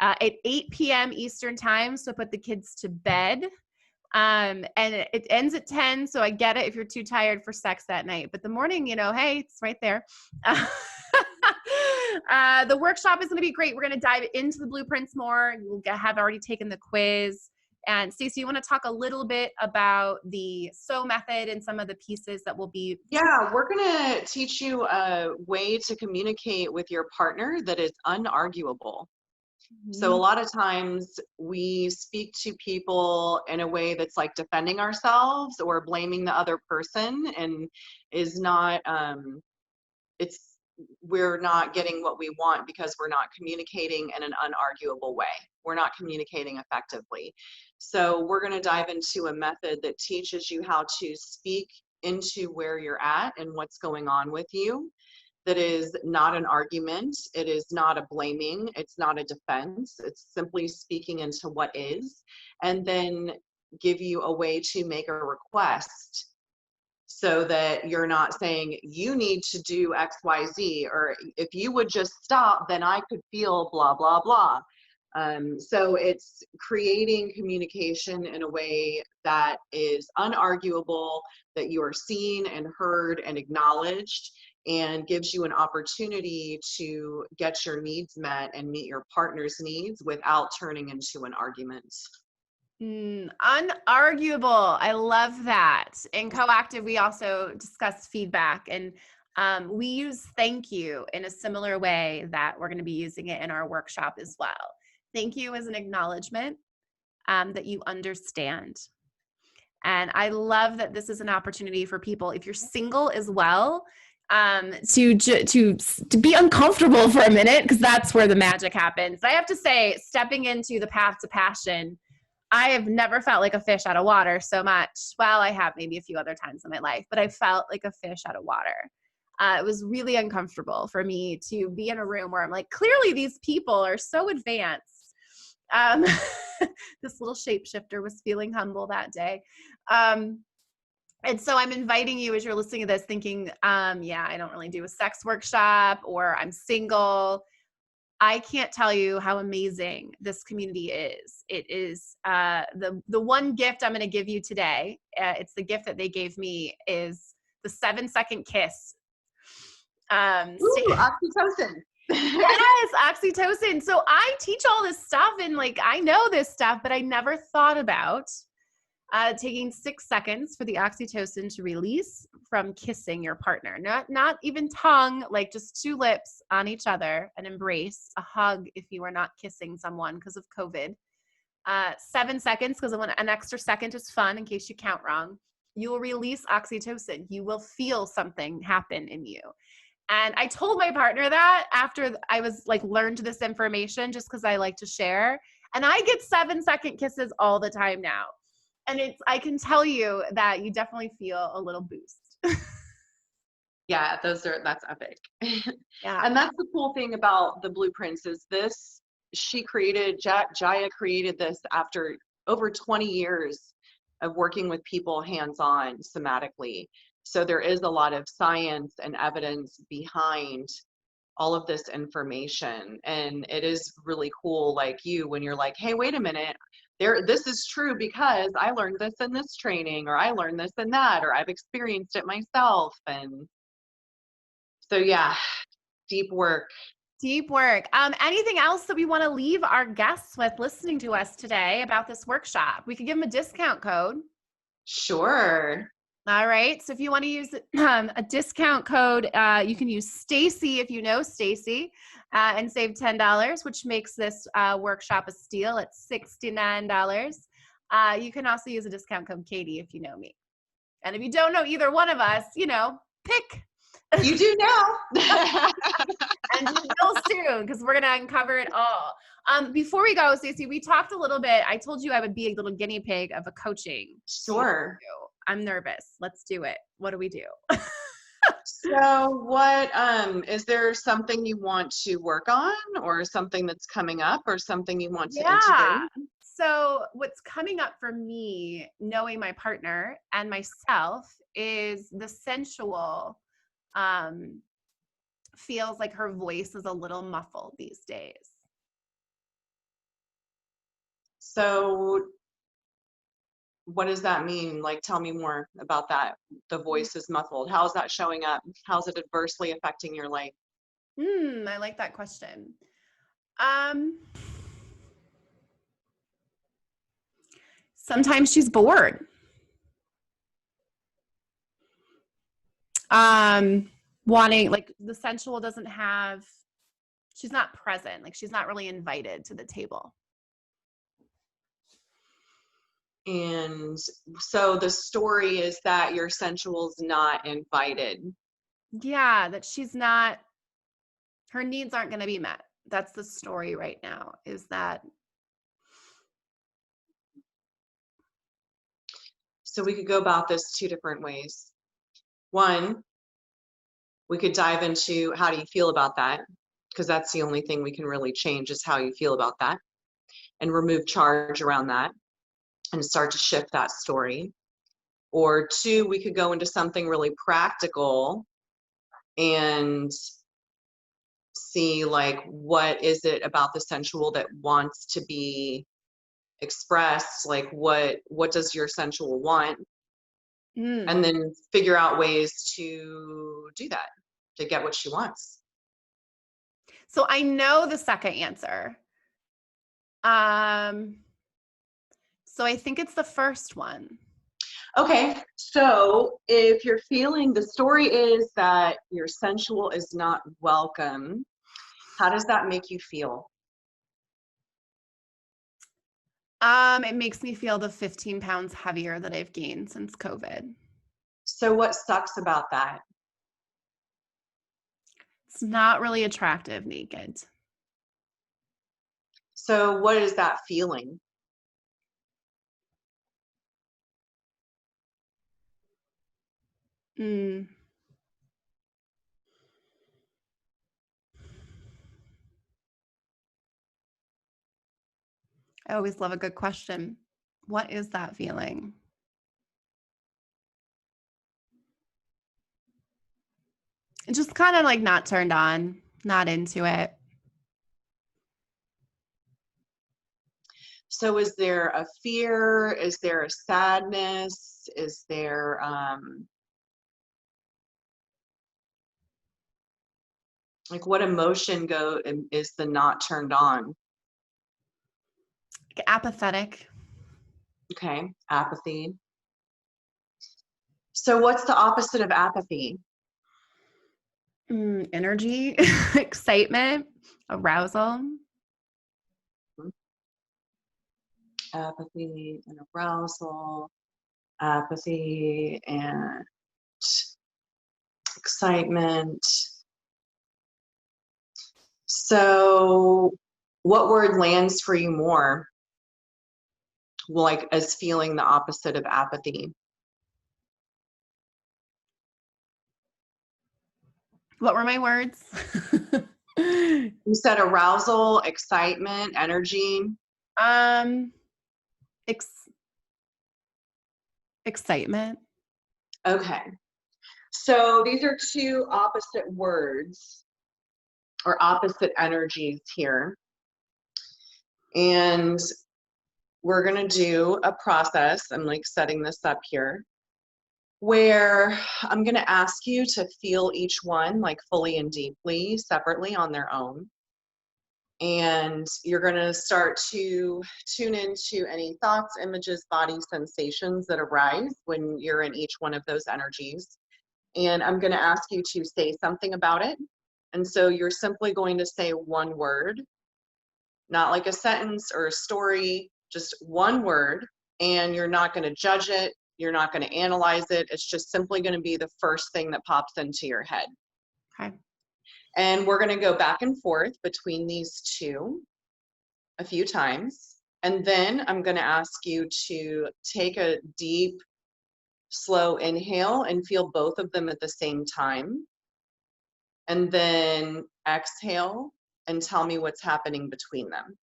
at 8 p.m. Eastern time. So put the kids to bed. And it ends at 10. So I get it if you're too tired for sex that night, but the morning, hey, it's right there. The workshop is going to be great. We're going to dive into the blueprints more. You'll have already taken the quiz. And Stacie, you want to talk a little bit about the sew method and some of the pieces that will be? Yeah, we're going to teach you a way to communicate with your partner that is unarguable. So a lot of times we speak to people in a way that's like defending ourselves or blaming the other person, and is not, we're not getting what we want because we're not communicating in an unarguable way. We're not communicating effectively. So we're going to dive into a method that teaches you how to speak into where you're at and what's going on with you. That is not an argument. It is not a blaming. It's not a defense. It's simply speaking into what is, and then give you a way to make a request so that you're not saying you need to do X, Y, Z, or if you would just stop, then I could feel blah, blah, blah. So it's creating communication in a way that is unarguable, that you are seen and heard and acknowledged, and gives you an opportunity to get your needs met and meet your partner's needs without turning into an argument. Unarguable. I love that. In Coactive, we also discuss feedback, and we use thank you in a similar way that we're going to be using it in our workshop as well. Thank you is an acknowledgement that you understand. And I love that this is an opportunity for people, if you're single as well, to be uncomfortable for a minute, because that's where the magic happens. I have to say, stepping into the path to passion, I have never felt like a fish out of water so much. Well, I have maybe a few other times in my life, but I felt like a fish out of water. It was really uncomfortable for me to be in a room where I'm like, clearly these people are so advanced. This little shapeshifter was feeling humble that day. And so I'm inviting you, as you're listening to this, thinking, yeah, I don't really do a sex workshop, or I'm single. I can't tell you how amazing this community is. It is the one gift I'm going to give you today. It's the gift that they gave me, is the 7-second kiss. Ooh, oxytocin. Yes, oxytocin. So I teach all this stuff, and like, I know this stuff, but I never thought about taking 6 seconds for the oxytocin to release from kissing your partner. Not even tongue, like just 2 lips on each other, an embrace, a hug if you are not kissing someone because of COVID. 7 seconds, because an extra second is fun in case you count wrong. You will release oxytocin. You will feel something happen in you. And I told my partner that after I was like, learned this information, just because I like to share. And I get 7-second kisses all the time now. And I can tell you that you definitely feel a little boost. Yeah, that's epic. Yeah. And that's the cool thing about the blueprints is this, Jaya created this after over 20 years of working with people hands-on somatically. So there is a lot of science and evidence behind all of this information. And it is really cool, like you, when you're like, hey, wait a minute, this is true because I learned this in this training, or I learned this and that, or I've experienced it myself. And so, yeah, deep work. Deep work. Anything else that we want to leave our guests with listening to us today about this workshop? We could give them a discount code. Sure. All right. So if you want to use a discount code, you can use Stacie, if you know Stacie, and save $10, which makes this workshop a steal at $69. You can also use a discount code Katie if you know me. And if you don't know either one of us, pick. You do now. And you will soon, because we're going to uncover it all. Before we go, Stacie, we talked a little bit. I told you I would be a little guinea pig of a coaching. Sure. I'm nervous. Let's do it. What do we do? So what, is there something you want to work on, or something that's coming up, or something you want to integrate? So what's coming up for me, knowing my partner and myself, is the sensual feels like her voice is a little muffled these days. So what does that mean? Like, tell me more about that. The voice is muffled. How's that showing up? How's it adversely affecting your life? I like that question. Sometimes she's bored. Wanting, like, the sensual doesn't have, she's not present. Like, she's not really invited to the table. And so the story is that your sensual's not invited. Yeah, that she's not, her needs aren't going to be met. That's the story right now, is that. So we could go about this two different ways. One, we could dive into how do you feel about that? Because that's the only thing we can really change is how you feel about that, and remove charge around that and start to shift that story. Or two, we could go into something really practical and see, like, what is it about the sensual that wants to be expressed? Like, what does your sensual want? And then figure out ways to do that, to get what she wants. So I know the second answer. So I think it's the first one. Okay, so if you're feeling, the story is that your sensual is not welcome, how does that make you feel? It makes me feel the 15 pounds heavier that I've gained since COVID. So what sucks about that? It's not really attractive naked. So what is that feeling? I always love a good question. What is that feeling? It's just kind of like not turned on, not into it. So is there a fear? Is there a sadness? Is there like, what emotion is the not turned on? Like apathetic. Okay, apathy. So what's the opposite of apathy? Energy, excitement, arousal. Apathy and arousal, apathy and excitement. So what word lands for you more, like, as feeling the opposite of apathy? What were my words? You said arousal, excitement, energy. Excitement. Okay. So these are two opposite words or opposite energies here. And we're going to do a process. I'm like setting this up here where I'm going to ask you to feel each one like fully and deeply, separately on their own. And you're going to start to tune into any thoughts, images, body sensations that arise when you're in each one of those energies. And I'm going to ask you to say something about it. And so you're simply going to say one word, not like a sentence or a story, just one word. And you're not going to judge it. You're not going to analyze it. It's just simply going to be the first thing that pops into your head. Okay. And we're going to go back and forth between these two a few times. And then I'm going to ask you to take a deep, slow inhale and feel both of them at the same time. And then exhale and tell me what's happening between them.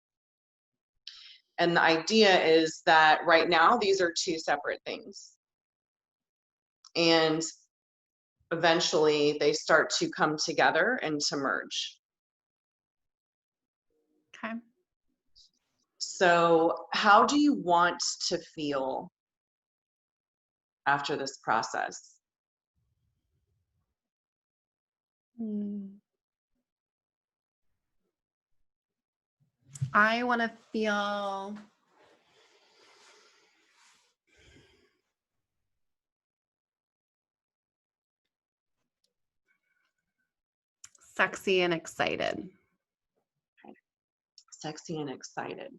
And the idea is that right now, these are two separate things. And eventually they start to come together and to merge. Okay. So how do you want to feel after this process? I want to feel sexy and excited. Sexy and excited.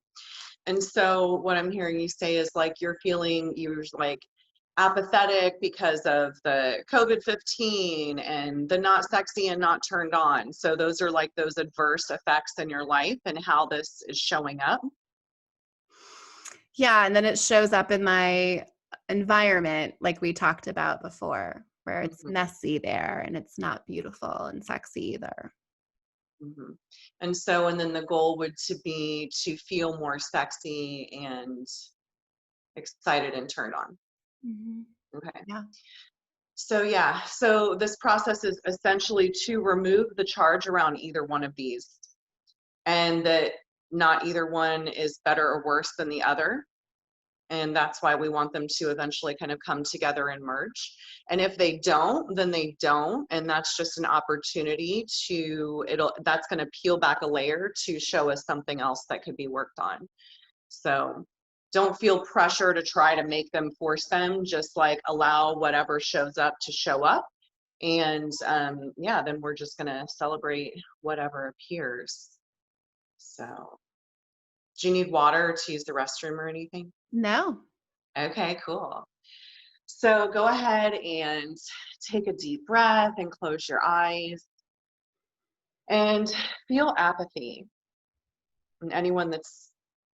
And so what I'm hearing you say is like you're like apathetic because of the COVID-15 and the not sexy and not turned on. So those are like those adverse effects in your life and how this is showing up. Yeah, and then it shows up in my environment like we talked about before, where it's messy there and it's not beautiful and sexy either. And so, and then the goal would to be to feel more sexy and excited and turned on. Okay. Yeah. So yeah, so this process is essentially to remove the charge around either one of these, and that not either one is better or worse than the other. And that's why we want them to eventually kind of come together and merge. And if they don't, then they don't. And that's just an opportunity that's going to peel back a layer to show us something else that could be worked on. So don't feel pressure to try to make them, force them, just like allow whatever shows up to show up. And yeah, then we're just going to celebrate whatever appears. So do you need water to use the restroom or anything? No. Okay, cool. So go ahead and take a deep breath and close your eyes and feel apathy. And anyone that's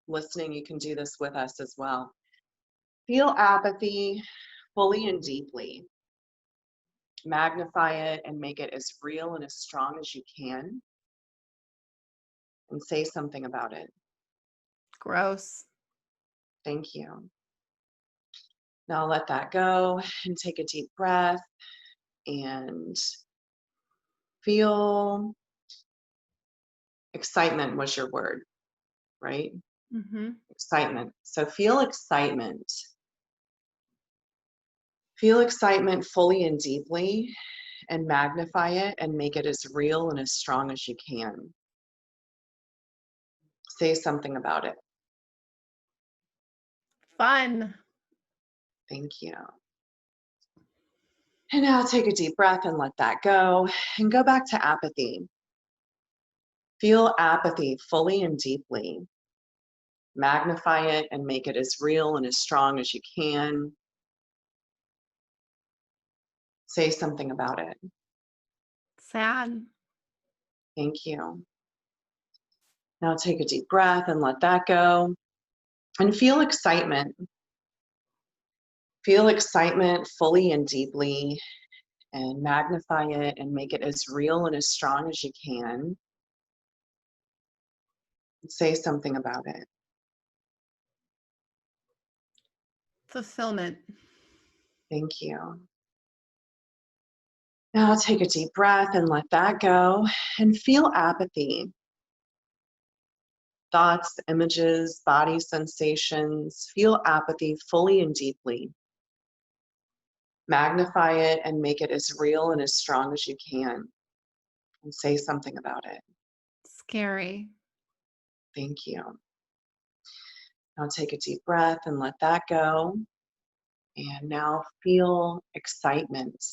listening, you can do this with us as well. Feel apathy fully and deeply. Magnify it and make it as real and as strong as you can. And say something about it. Gross. Thank you. Now let that go and take a deep breath and feel excitement was your word, right? Excitement. So feel excitement. Feel excitement fully and deeply and magnify it and make it as real and as strong as you can. Say something about it. Fun. Thank you. And now take a deep breath and let that go and go back to apathy. Feel apathy fully and deeply. Magnify it and make it as real and as strong as you can. Say something about it. Sad. Thank you. Now take a deep breath and let that go. And feel excitement. Feel excitement fully and deeply and magnify it and make it as real and as strong as you can. Say something about it. Fulfillment. Thank you. Now take a deep breath and let that go and feel apathy. Thoughts, images, body sensations. Feel apathy fully and deeply. Magnify it and make it as real and as strong as you can. And say something about it. Scary. Thank you. Now take a deep breath and let that go. And now feel excitement.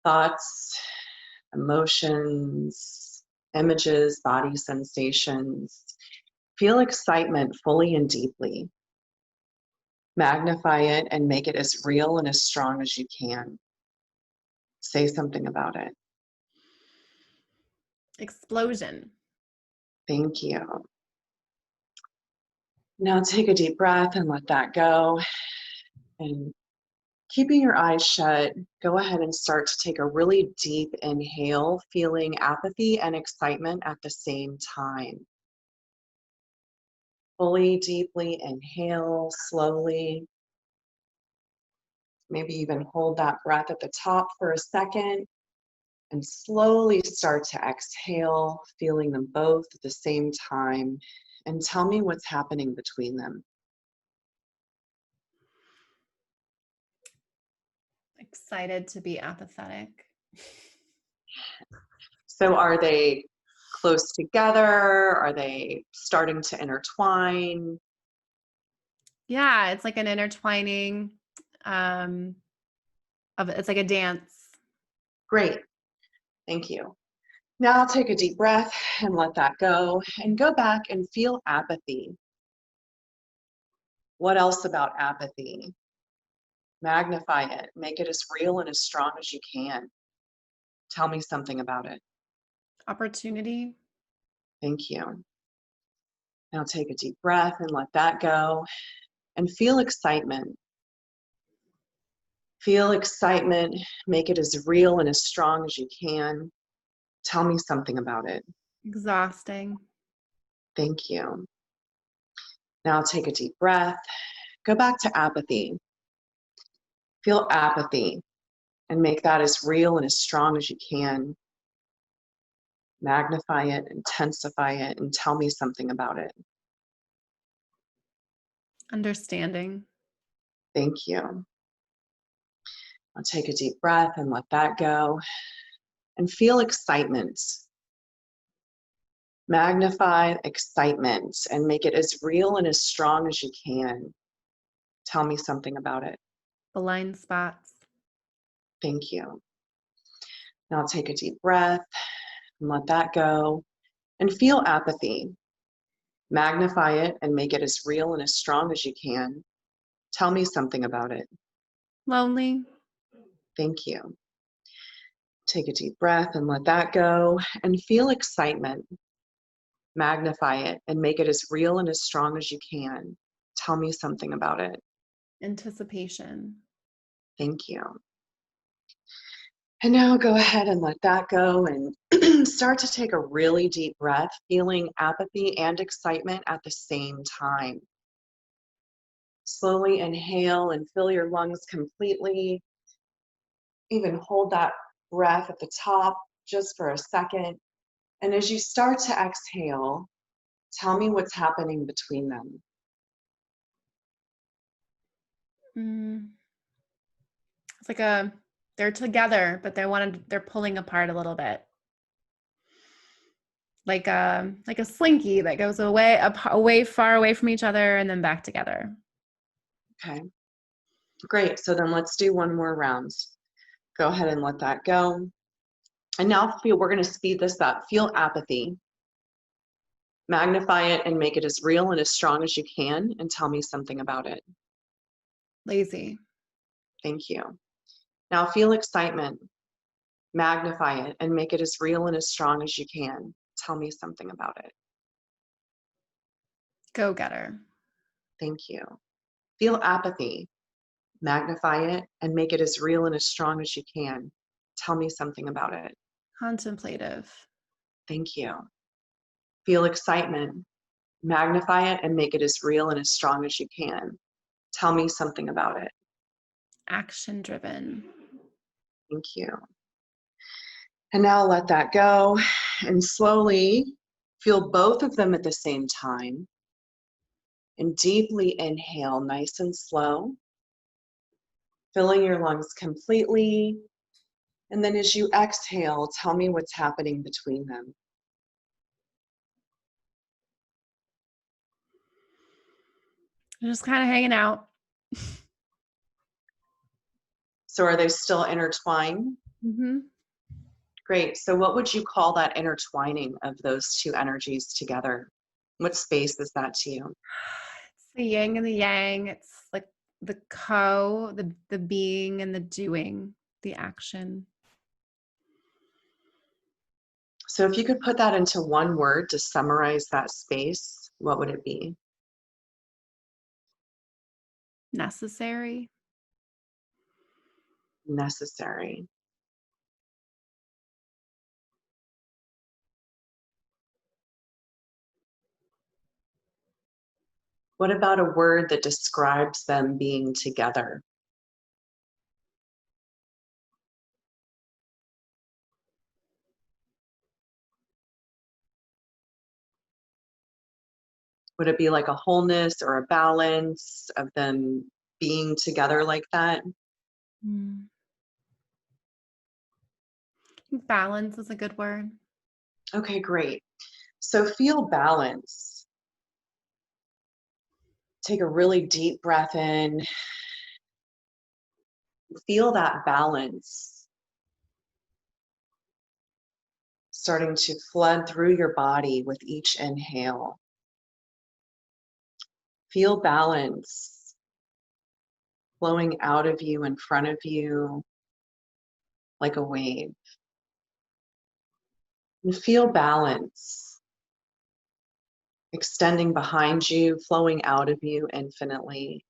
Thoughts, emotions, images, body sensations. Feel excitement fully and deeply. Magnify it and make it as real and as strong as you can. Say something about it. Explosion. Thank you. Now take a deep breath and let that go. And keeping your eyes shut, go ahead and start to take a really deep inhale, feeling apathy and excitement at the same time. Fully, deeply inhale, slowly. Maybe even hold that breath at the top for a second and slowly start to exhale, feeling them both at the same time. And tell me what's happening between them. Excited to be apathetic. So are they close together? Are they starting to intertwine? Yeah, it's like an intertwining it's like a dance. Great. Thank you. Now take a deep breath and let that go and go back and feel apathy. What else about apathy? Magnify it. Make it as real and as strong as you can. Tell me something about it. Opportunity. Thank you. Now take a deep breath and let that go and feel excitement. Feel excitement. Make it as real and as strong as you can. Tell me something about it. Exhausting. Thank you. Now take a deep breath. Go back to apathy. Feel apathy and make that as real and as strong as you can. Magnify it, intensify it, and tell me something about it. Understanding. Thank you. I'll take a deep breath and let that go and feel excitement. Magnify excitement and make it as real and as strong as you can. Tell me something about it. Blind spots. Thank you. Now take a deep breath and let that go and feel apathy. Magnify it and make it as real and as strong as you can. Tell me something about it. Lonely. Thank you. Take a deep breath and let that go and feel excitement. Magnify it and make it as real and as strong as you can. Tell me something about it. Anticipation. Thank you. And now go ahead and let that go and start to take a really deep breath, feeling apathy and excitement at the same time. Slowly inhale and fill your lungs completely. Even hold that breath at the top just for a second. And as you start to exhale, tell me what's happening between them. It's like they're together, but they're pulling apart a little bit. Like a slinky that goes away, far away from each other and then back together. Okay, great. So then let's do one more round. Go ahead and let that go. And now we're going to speed this up. Feel apathy. Magnify it and make it as real and as strong as you can, and tell me something about it. Lazy. Thank you. Now feel excitement. Magnify it and make it as real and as strong as you can. Tell me something about it. Go-getter. Thank you. Feel apathy. Magnify it and make it as real and as strong as you can. Tell me something about it. Contemplative. Thank you. Feel excitement. Magnify it and make it as real and as strong as you can. Tell me something about it. Action-driven. Thank you. And now let that go and slowly feel both of them at the same time. And deeply inhale, nice and slow, filling your lungs completely. And then as you exhale, tell me what's happening between them. They're just kind of hanging out. So are they still intertwined? Mm-hmm. Great. So what would you call that intertwining of those two energies together? What space is that to you? It's the yin and the yang. It's like the being and the doing, the action. So if you could put that into one word to summarize that space, what would it be? Necessary. Necessary. What about a word that describes them being together? Would it be like a wholeness or a balance of them being together like that? Mm. I think balance is a good word. Okay, great. So feel balance. Take a really deep breath in. Feel that balance starting to flood through your body with each inhale. Feel balance flowing out of you, in front of you, like a wave. And feel balance extending behind you, flowing out of you infinitely.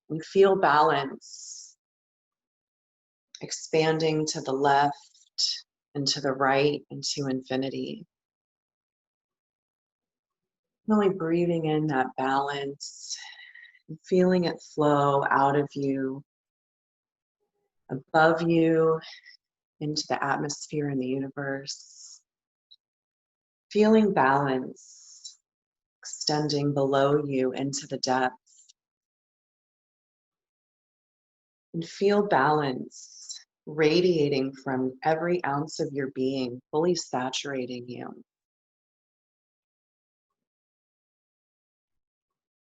And feel balance expanding to the left and to the right and to infinity. Really breathing in that balance and feeling it flow out of you, above you, into the atmosphere and the universe. Feeling balance extending below you into the depths. And feel balance radiating from every ounce of your being, fully saturating you.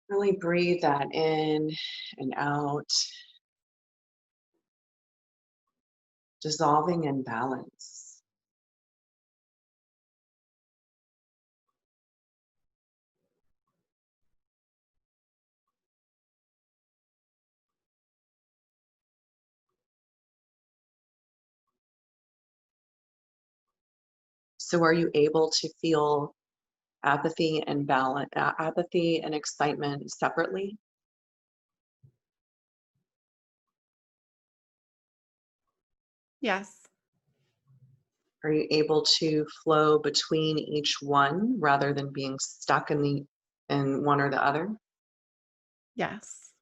Really breathe that in and out, dissolving in balance. So are you able to feel apathy and balance, apathy and excitement separately? Yes. Are you able to flow between each one rather than being stuck in one or the other? Yes.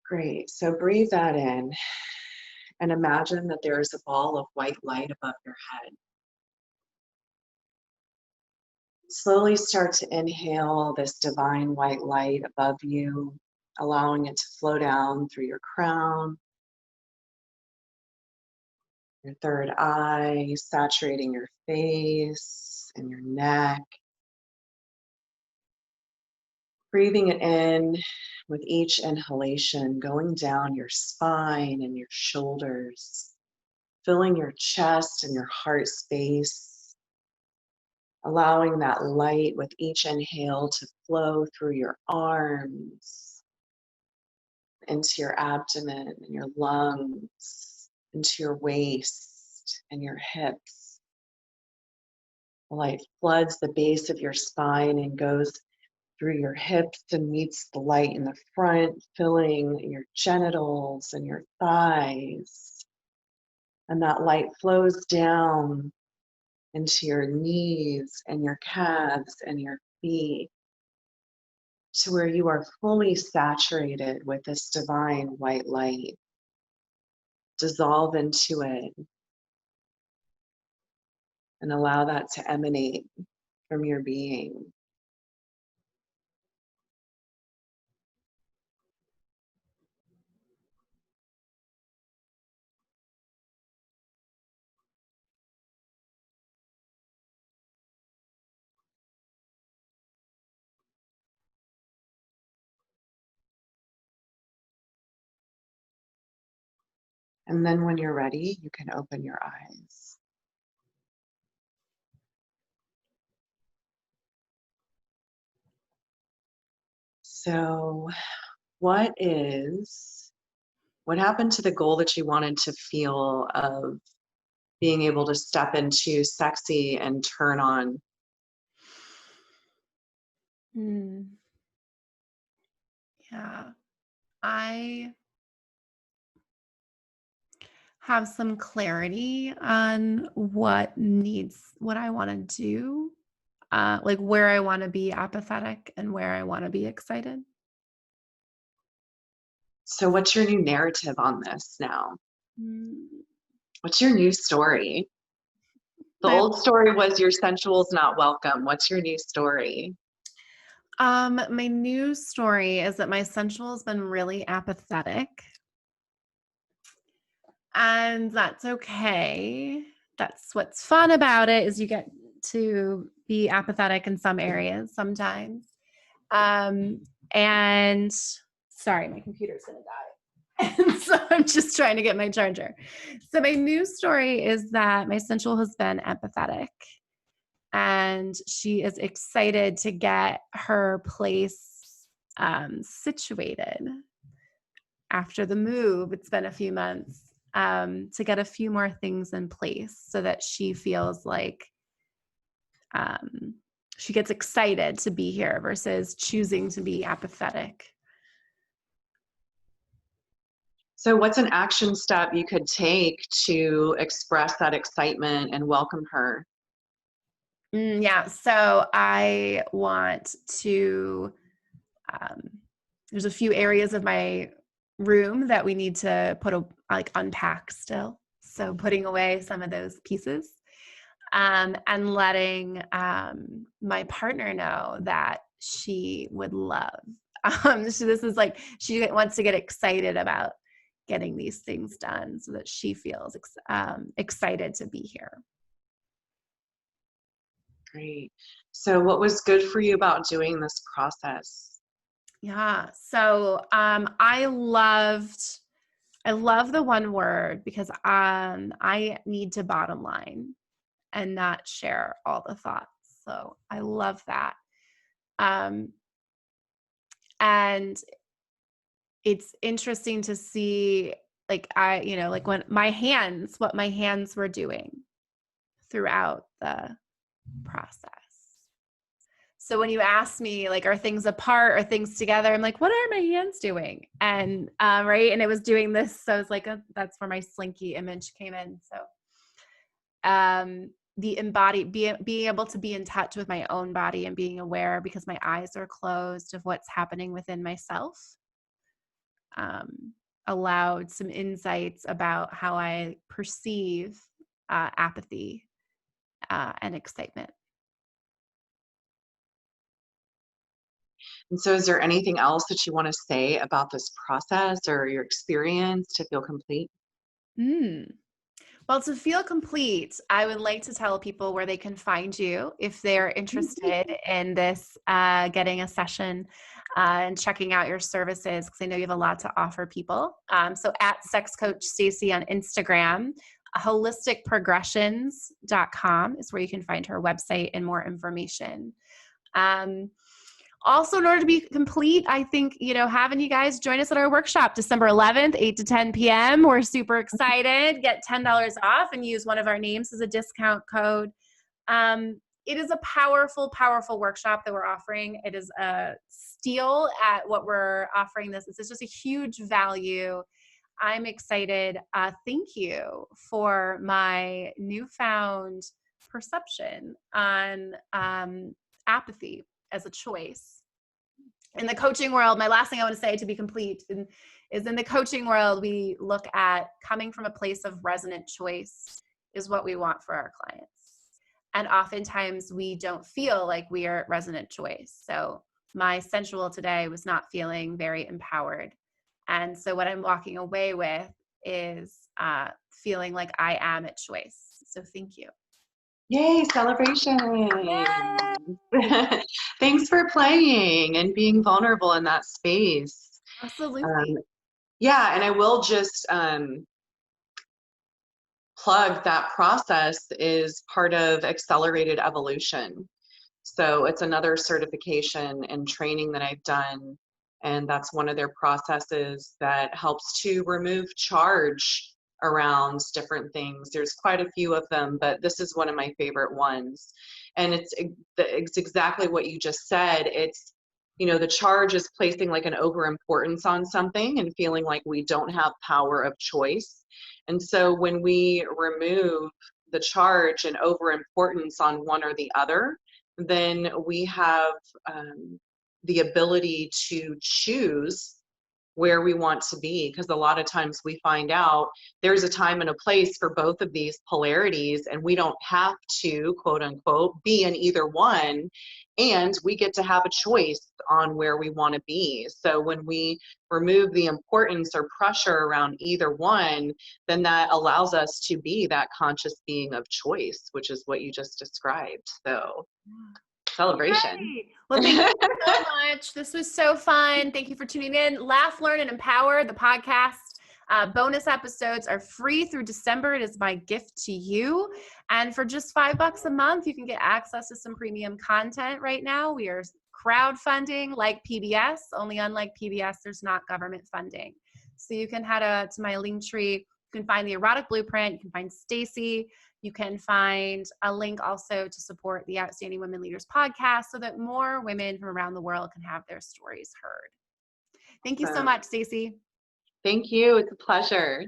Great. So breathe that in and imagine that there is a ball of white light above your head. Slowly start to inhale this divine white light above you, allowing it to flow down through your crown, your third eye, saturating your face and your neck. Breathing it in with each inhalation, going down your spine and your shoulders, filling your chest and your heart space, allowing that light with each inhale to flow through your arms, into your abdomen and your lungs, into your waist and your hips. The light floods the base of your spine and goes through your hips and meets the light in the front, filling your genitals and your thighs. And that light flows down into your knees and your calves and your feet to where you are fully saturated with this divine white light. Dissolve into it and allow that to emanate from your being. And then when you're ready, you can open your eyes. So, what happened to the goal that you wanted to feel of being able to step into sexy and turn on? Mm. Yeah. I have some clarity on what I want to do, like where I want to be apathetic and where I want to be excited. So, what's your new narrative on this now? Mm. What's your new story? The old story was your sensual's not welcome. What's your new story? My new story is that my sensual has been really apathetic. And that's okay. That's what's fun about it, is you get to be apathetic in some areas sometimes. And sorry, my computer's gonna die. And so I'm just trying to get my charger. So my news story is that my sensual has been empathetic, and she is excited to get her place situated after the move. It's been a few months, to get a few more things in place so that she feels like she gets excited to be here versus choosing to be apathetic. So what's an action step you could take to express that excitement and welcome her? Yeah, so I want to, there's a few areas of my room that we need to unpack still. So putting away some of those pieces, and letting my partner know that she would love. So this is like, she wants to get excited about getting these things done so that she feels excited to be here. Great. So what was good for you about doing this process? Yeah. So I love the one word because I need to bottom line and not share all the thoughts. So I love that. And it's interesting to see, like, when what my hands were doing throughout the process. So when you ask me, like, are things apart or things together, I'm like, what are my hands doing? And right, and it was doing this, so it's like, that's where my slinky image came in. So being able to be in touch with my own body and being aware, because my eyes are closed, of what's happening within myself, allowed some insights about how I perceive apathy and excitement. And so is there anything else that you want to say about this process or your experience to feel complete? Mm. Well, to feel complete, I would like to tell people where they can find you if they're interested in this, getting a session and checking out your services, because I know you have a lot to offer people. So at Sex Coach Stacie on Instagram, holisticprogressions.com is where you can find her website and more information. Also, in order to be complete, I think, having you guys join us at our workshop December 11th, 8 to 10 p.m. We're super excited. Get $10 off and use one of our names as a discount code. It is a powerful, powerful workshop that we're offering. It is a steal at what we're offering this. It's just a huge value. I'm excited. Thank you for my newfound perception on apathy as a choice. In the coaching world, my last thing I want to say to be complete is, in the coaching world, we look at coming from a place of resonant choice is what we want for our clients. And oftentimes we don't feel like we are at resonant choice. So my sensual today was not feeling very empowered. And so what I'm walking away with is feeling like I am at choice. So thank you. Yay, celebration. Thanks for playing and being vulnerable in that space. Absolutely. Yeah, and I will just plug that process is part of Accelerated Evolution. So it's another certification and training that I've done, and that's one of their processes that helps to remove charge around different things. There's quite a few of them, but this is one of my favorite ones. And it's exactly what you just said. It's, the charge is placing like an overimportance on something and feeling like we don't have power of choice. And so when we remove the charge and overimportance on one or the other, then we have the ability to choose where we want to be, because a lot of times we find out there's a time and a place for both of these polarities, and we don't have to, quote unquote, be in either one, and we get to have a choice on where we want to be. So when we remove the importance or pressure around either one, then that allows us to be that conscious being of choice, which is what you just described. So celebration. Yay. Well, thank you so much. This was so fun. Thank you for tuning in. Laugh, Learn, and Empower, the podcast. Bonus episodes are free through December. It is my gift to you. And for just $5 a month, you can get access to some premium content right now. We are crowdfunding like PBS, only unlike PBS, there's not government funding. So you can head to my link tree. You can find the Erotic Blueprint. You can find Stacie. You can find a link also to support the Outstanding Women Leaders podcast so that more women from around the world can have their stories heard. Thank you so much, Stacie. Thank you. It's a pleasure.